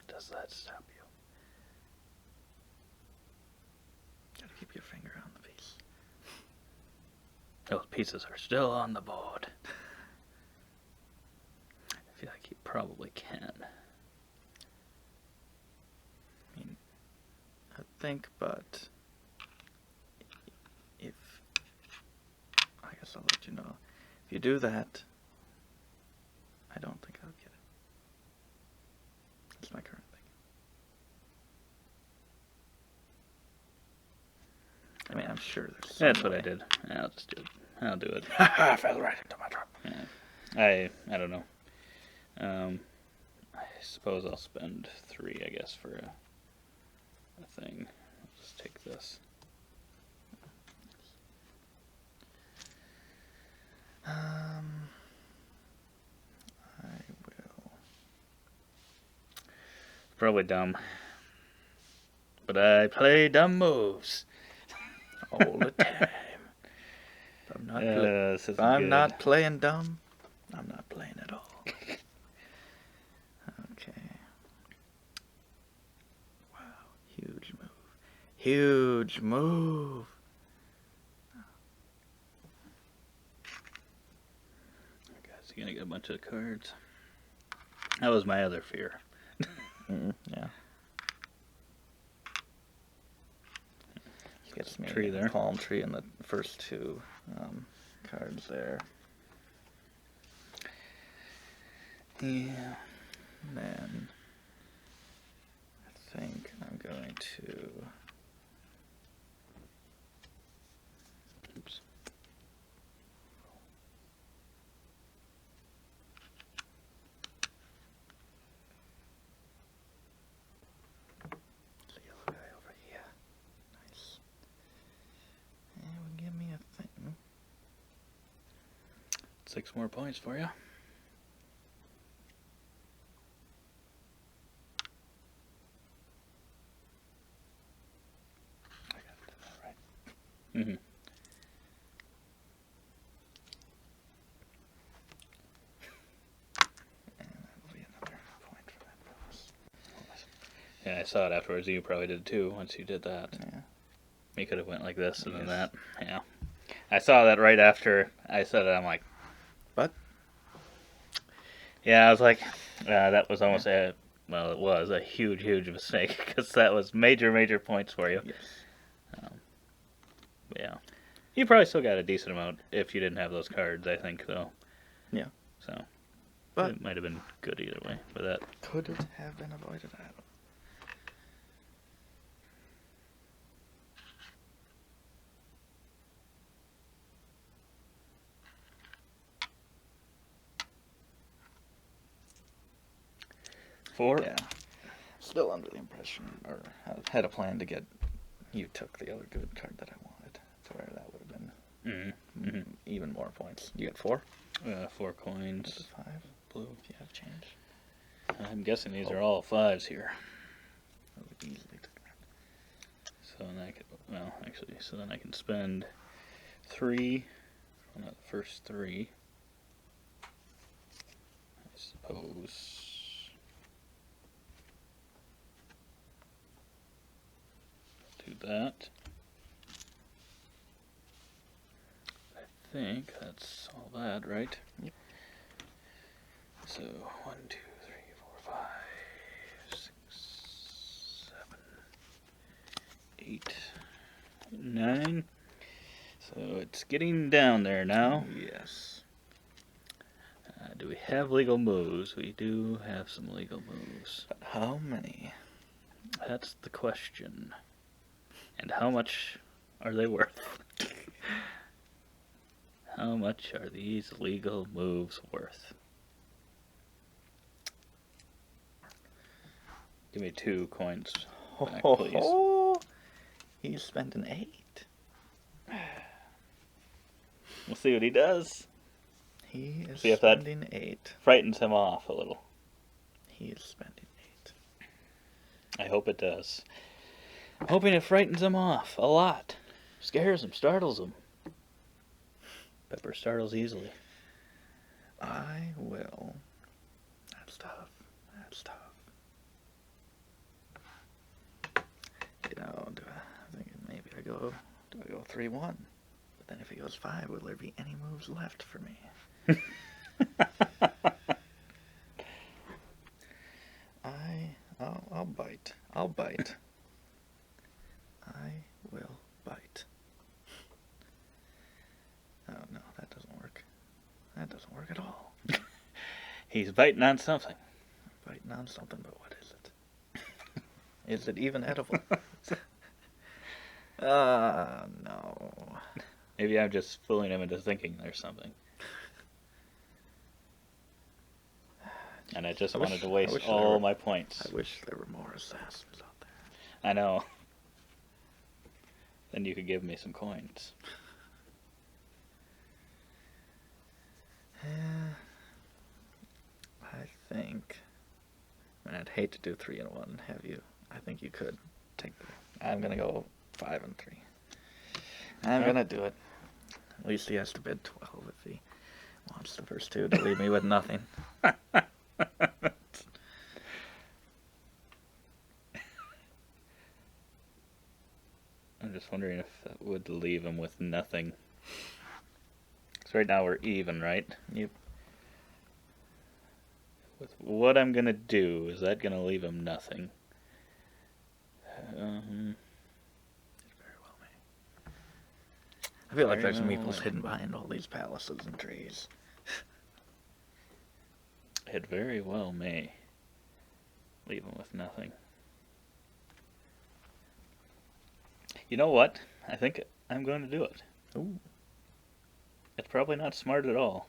Does that stop you?
Gotta keep your finger on the piece.
Those pieces are still on the board. I feel like he probably can.
I mean, I think, but if I guess I'll let you know. If you do that, I don't think I'll get it. That's my current thinking. I mean, I'm sure there's some
That's what
way.
I did. I'll just do it. I'll do it.
I fell right into my trap.
Yeah. I don't know. I suppose I'll spend 3, I guess, for a thing. I'll just take this.
I will.
Probably dumb. But I play dumb moves.
All the time. If I'm not playing dumb, I'm not playing at all. Okay. Wow. Huge move. Huge move.
Guys, you're gonna get a bunch of cards. That was my other fear.
Yeah. Gets me
Tree there.
Palm tree in the first 2 cards there.
Yeah.
And then I think I'm going to.
Oops.
The yellow guy over here. Nice. And will give me a thing.
6 more points for you.
I got to do that right.
Mm-hmm.
And that will be another point for that bonus.
Yeah, I saw it afterwards. You probably did too once you did that.
Yeah.
You could have went like this and then that. Yeah. I saw that right after I said it. I'm like,
But?
Yeah, I was like, that was almost it was a huge, huge mistake because that was major points for you.
Yes.
Yeah. You probably still got a decent amount if you didn't have those cards, I think, though.
Yeah.
So,
But
it might have been good either way. But that.
could it have been avoided? I don't know.
Four?
Yeah. Still under the impression, or I had a plan to get. You took the other good card that I wanted, to where that would have been
Mm-hmm.
even more points. You get 4?
4 coins.
5. blue if you have change.
I'm guessing these are all 5s here.
That would easily take that.
So then I could, well, actually, so then I can spend 3 on the first 3. I suppose. Do that. I think that's all that, right?
Yep.
So 1, 2, 3, 4, 5, 6, 7, 8, 9. So it's getting down there now.
Yes.
Do we have legal moves? We do have some legal moves.
But how many?
That's the question. And how much are they worth? How much are these legal moves worth? Give me 2 coins back, please.
Oh, he's spent an 8.
We'll see what he does.
He is
See if that
spending 8.
frightens him off a little.
He is spending 8.
I hope it does. I'm hoping it frightens him off a lot. Scares him, startles him. Pepper startles easily.
I will. That's tough. That's tough. You know, do I think maybe I go 3-1? But then if he goes 5, will there be any moves left for me? I'll bite. I'll bite. I will bite. Oh no, that doesn't work. That doesn't work at all.
He's biting on something.
Biting on something, but what is it? Is it even edible? No.
Maybe I'm just fooling him into thinking there's something. And I just wanted to waste all my points.
I wish there were more assassins out there.
I know. Then you could give me some coins.
I think. I mean, I'd hate to do 3 and 1. Have you? I think you could take the. I'm gonna go 5 and 3. I'm gonna do it. At least he has to bid 12 if he wants the first 2 to leave me with nothing.
I'm just wondering if that would leave him with nothing. So right now we're even, right?
Yep.
With what I'm gonna do, is that gonna leave him nothing?
It very well may. I feel like there's some equals hidden behind all these palaces and trees.
It very well may leave him with nothing. You know what? I think I'm going to do it.
Ooh.
It's probably not smart at all.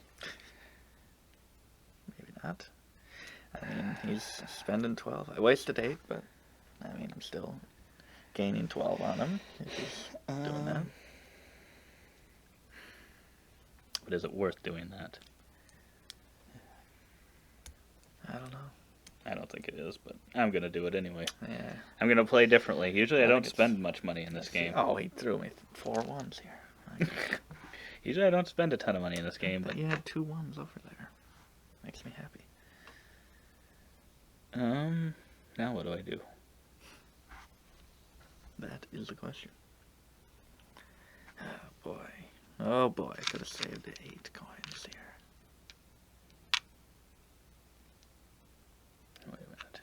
Maybe not. I mean, he's spending 12. I wasted 8, but I mean, I'm still gaining 12 on him if he's doing that.
But is it worth doing that?
I don't know.
I don't think it is, but I'm going to do it anyway.
Yeah.
I'm going to play differently. Usually I don't
think
spend much money in this game.
Oh, he threw me 4 1s here.
Usually I don't spend a ton of money in this game,
But
but
you had 2 1s over there. Makes me happy.
now what do I do?
That is the question. Oh boy. Oh boy, I could have saved 8 coins here.
Wait a minute.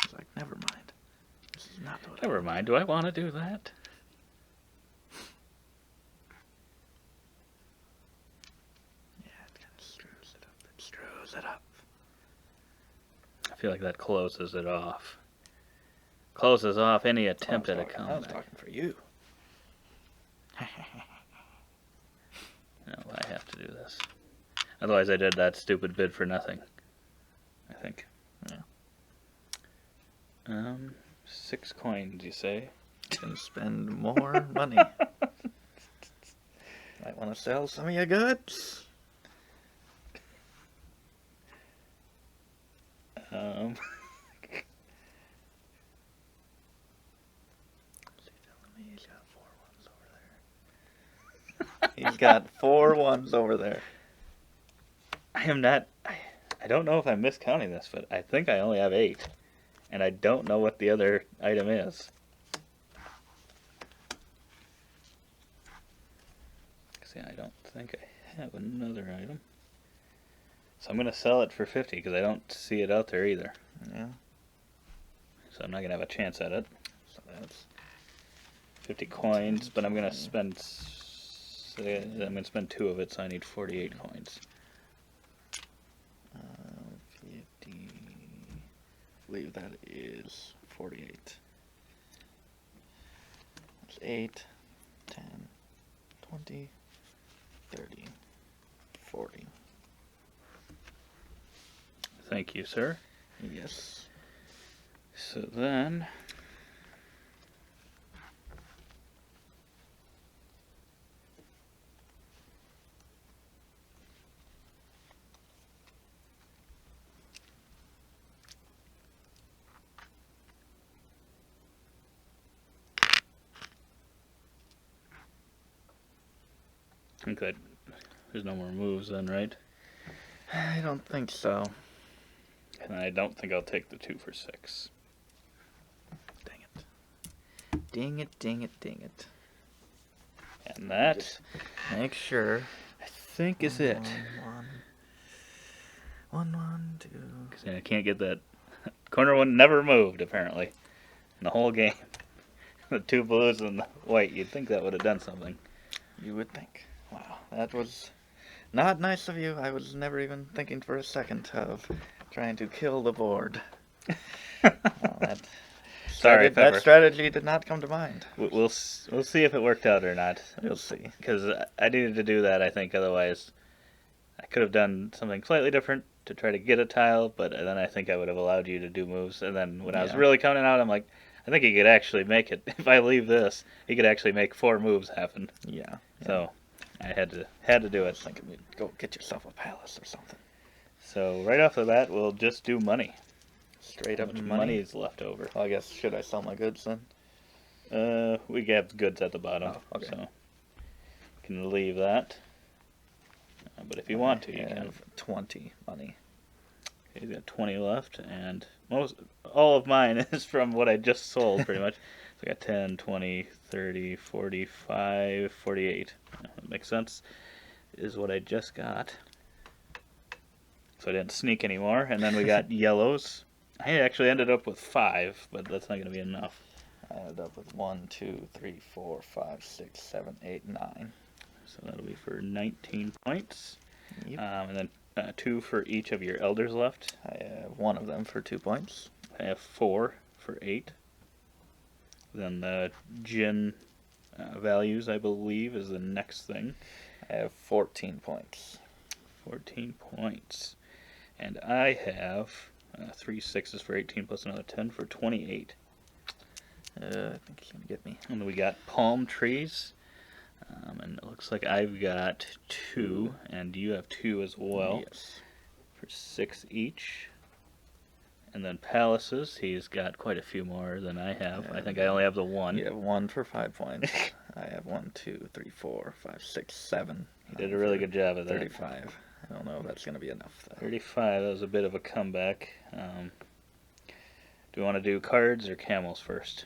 It's like, never mind. This is not what
Never mind. Do I want to do that?
Yeah, it kind of screws it up. It screws it up.
I feel like that closes it off. Closes off any attempt at a
I was
comeback.
talking for you.
No, I have to do this. Otherwise I did that stupid bid for nothing. I think.
Yeah.
6 coins, you say?
Can spend more money. Might want to sell some of your goods. He's got 4 ones over there.
I am not. I don't know if I'm miscounting this, but I think I only have 8. And I don't know what the other item is. See, I don't think I have another item. So I'm going to sell it for 50 because I don't see it out there either.
Yeah.
So I'm not going to have a chance at it.
So that's
50 coins, but I'm going to spend. I'm going to spend 2 of it, so I need 48 coins.
50. I believe that is 48. That's 8, 10, 20, 30, 40.
Thank you, sir.
Yes.
So then. Okay, there's no more moves then, right?
I don't think so.
And I don't think I'll take the 2 for 6.
Dang it. Ding it, ding it, ding it.
And that,
Just make sure.
I think, is it.
1, 1, 2.
Because I can't get that. Corner one never moved, apparently, in the whole game. The 2 blues and the white, you'd think that would have done something.
You would think. Wow, that was not nice of you. I was never even thinking for a second of trying to kill the board.
Sorry, Pepper.
That strategy did not come to mind.
We'll see if it worked out or not.
We'll see.
Because I needed to do that, I think, otherwise I could have done something slightly different to try to get a tile, but then I think I would have allowed you to do moves. And then when I was really counting out, I'm like, I think he could actually make it. If I leave this, he could actually make 4 moves happen.
Yeah.
So I had to do
I
it.
was thinking you'd go get yourself a palace or something.
So right off the bat, we'll just do money.
Straight
How
up
much
money.
money is left over?
Well, I guess, should I sell my goods then?
We have goods at the bottom,
okay.
so you can leave that. But if you want to, you can.
have 20 money.
Okay, he's got 20 left, and all of mine is from what I just sold, pretty much. So I got 10, 20, 30, 45, 48. That makes sense. Is what I just got. So I didn't sneak anymore. And then we got yellows. I actually ended up with 5, but that's not going to be enough.
I ended up with 1, 2, 3, 4, 5, 6, 7, 8, 9.
So that'll be for 19 points.
Yep.
And then 2 for each of your elders left.
I have 1 of them for 2 points.
I have 4 for 8. Then the gin values, I believe, is the next thing.
I have 14 points.
14 points. And I have 3 6s for 18 plus another 10 for 28.
I think he's going to get me.
And then we got palm trees. And it looks like I've got 2, and you have 2 as well.
Yes.
For 6 each. And then palaces, he's got quite a few more than I have. I think I only have the 1.
You have 1 for 5 points. I have 1, 2, 3, 4, 5, 6, 7.
He did a really good job of that.
35. I don't know if that's going to be enough, though.
35, that was a bit of a comeback. Do we want to do cards or camels first?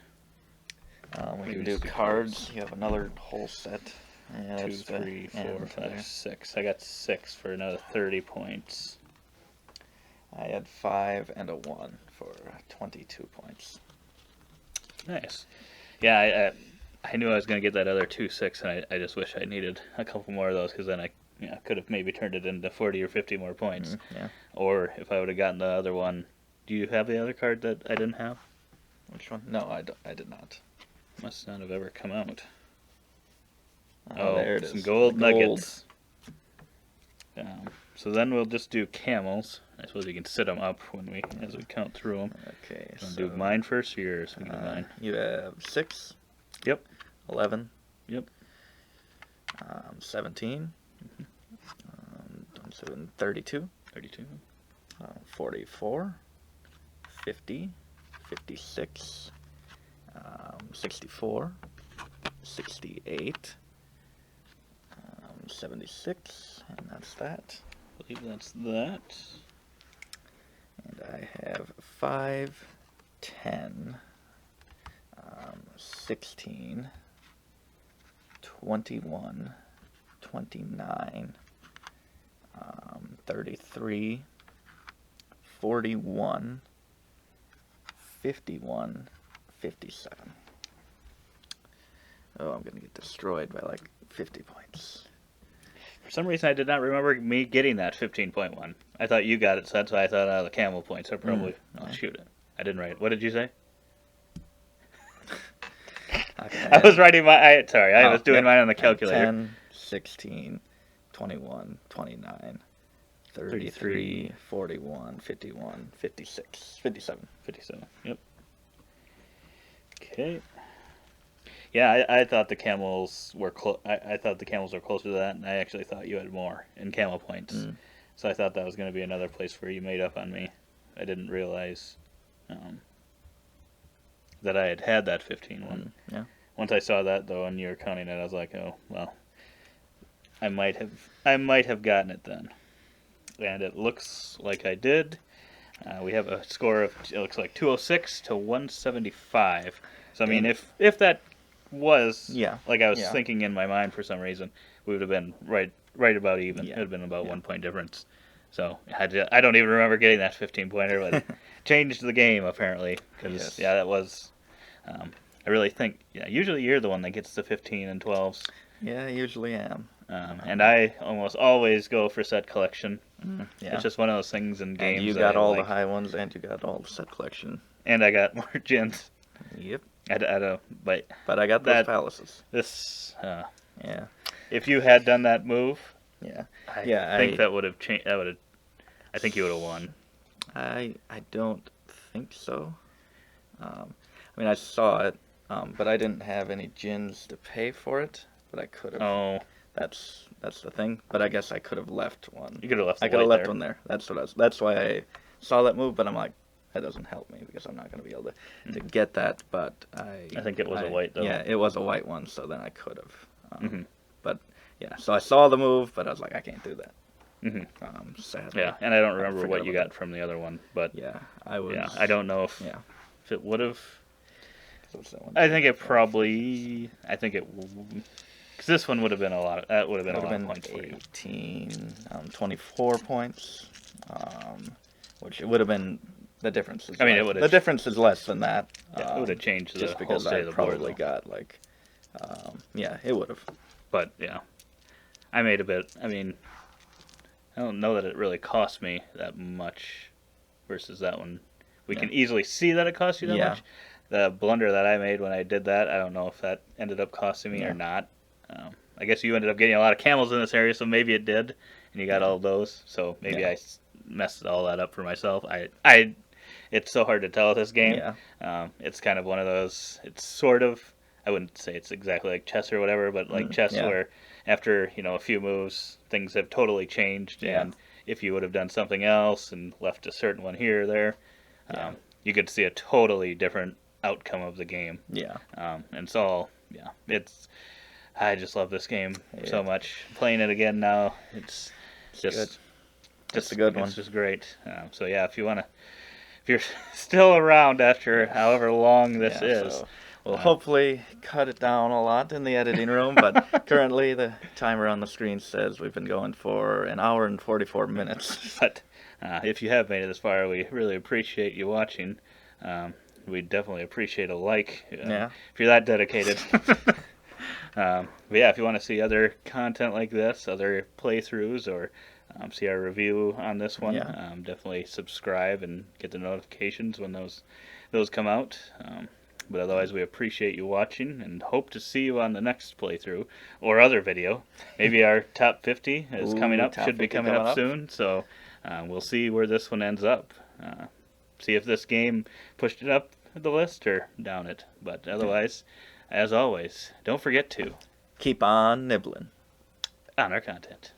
We can do cards. You have another whole set. Yeah,
2, 3, 4, 5, 6. I got 6 for another 30 points.
I had 5 and a 1 for 22 points.
Nice. Yeah, I knew I was going to get that other 2 6, and I just wish I needed a couple more of those, because then I could have maybe turned it into 40 or 50 more points.
Yeah.
Or if I would have gotten the other one. Do you have the other card that I didn't have?
Which one? No, I did not.
Must not have ever come out.
There it is.
Some gold nuggets. So then we'll just do camels. I suppose you can sit them up as we count through them.
Okay.
So do mine first or yours? We can do mine.
You have 6.
Yep.
11.
Yep.
17. 32.
32.
44. 50, 56, 64, 68, 76, and that's that.
I believe that's that.
And I have 5, 10, 16, 21, 29, 33, 41, 51, 57. Oh, I'm going to get destroyed by like 50 points.
For some reason, I did not remember me getting that 15.1. I thought you got it, so that's why I thought the camel points are probably... I'll shoot it. I didn't write it. What did you say? I was writing my... I was doing mine on the calculator.
10, 16, 21, 29, 33, 41, 51, 56, 57.
57, yep. Okay. Yeah, I thought the camels were I thought the camels were closer to that, and I actually thought you had more in camel points. So I thought that was going to be another place where you made up on me. I didn't realize that I had that 15 one.
Yeah.
Once I saw that though, and you were counting it, I was like, oh well, I might have gotten it then, and it looks like I did. We have a score of, it looks like 206 to 175. So I mean, if that was like I was thinking in my mind for some reason, we would have been right about even. It would have been about 1 point difference. So I don't even remember getting that 15-pointer, but it changed the game apparently. Because that was. I really think usually you're the one that gets the 15 and 12s.
Yeah, I usually am.
And I almost always go for set collection. It's just one of those things in games.
And you got all the high ones, and you got all the set collection.
And I got more gins.
Yep.
I don't, but
I got those palaces.
If you had done that move,
I
think that would have changed. I think you would have won.
I don't think so. I mean, I saw it, but I didn't have any gins to pay for it. But I could have.
Oh,
that's the thing. But I guess I could have left one.
You could have left.
I could have left one there. That's why I saw that move. But I'm like, that doesn't help me because I'm not going to be able to get that. But I think
it was a white though.
Yeah, it was a white one. So then I could have. But yeah, so I saw the move, but I was like, I can't do that. Sadly.
Yeah, and I don't remember what you got from the other one, but
I was.
Yeah, I don't know if it would have.
What's that one?
I think it probably. Because this one would have been a lot. That would have been a lot of points for you.
18, 24 points, which it would have been. The difference is. The difference is less than that.
Yeah, it would have changed
just
the whole
because
state
I
of the board.
Probably got like. It would have.
But yeah, I made a bit. I mean, I don't know that it really cost me that much versus that one. We can easily see that it cost you that much. The blunder that I made when I did that, I don't know if that ended up costing me or not. I guess you ended up getting a lot of camels in this area, so maybe it did, and you got all of those. So maybe I messed all that up for myself. It's so hard to tell with this game. It's kind of one of those. It's sort of. I wouldn't say it's exactly like chess or whatever, but like chess where after, a few moves, things have totally changed. And if you would have done something else and left a certain one here or there, you could see a totally different outcome of the game. And so, I just love this game so much. Playing it again now, it's just
a good one.
It's just great. So yeah, if you're still around after however long this is.
So we'll hopefully cut it down a lot in the editing room, but currently the timer on the screen says we've been going for an hour and 44 minutes.
But if you have made it this far, we really appreciate you watching. We definitely appreciate a like if you're that dedicated. But yeah, if you want to see other content like this, other playthroughs, or see our review on this one, definitely subscribe and get the notifications when those come out. But otherwise, we appreciate you watching and hope to see you on the next playthrough or other video. Maybe our top 50 is coming up, should be coming up soon. So we'll see where this one ends up. See if this game pushed it up the list or down it. But otherwise, as always, don't forget to
keep on nibbling
on our content.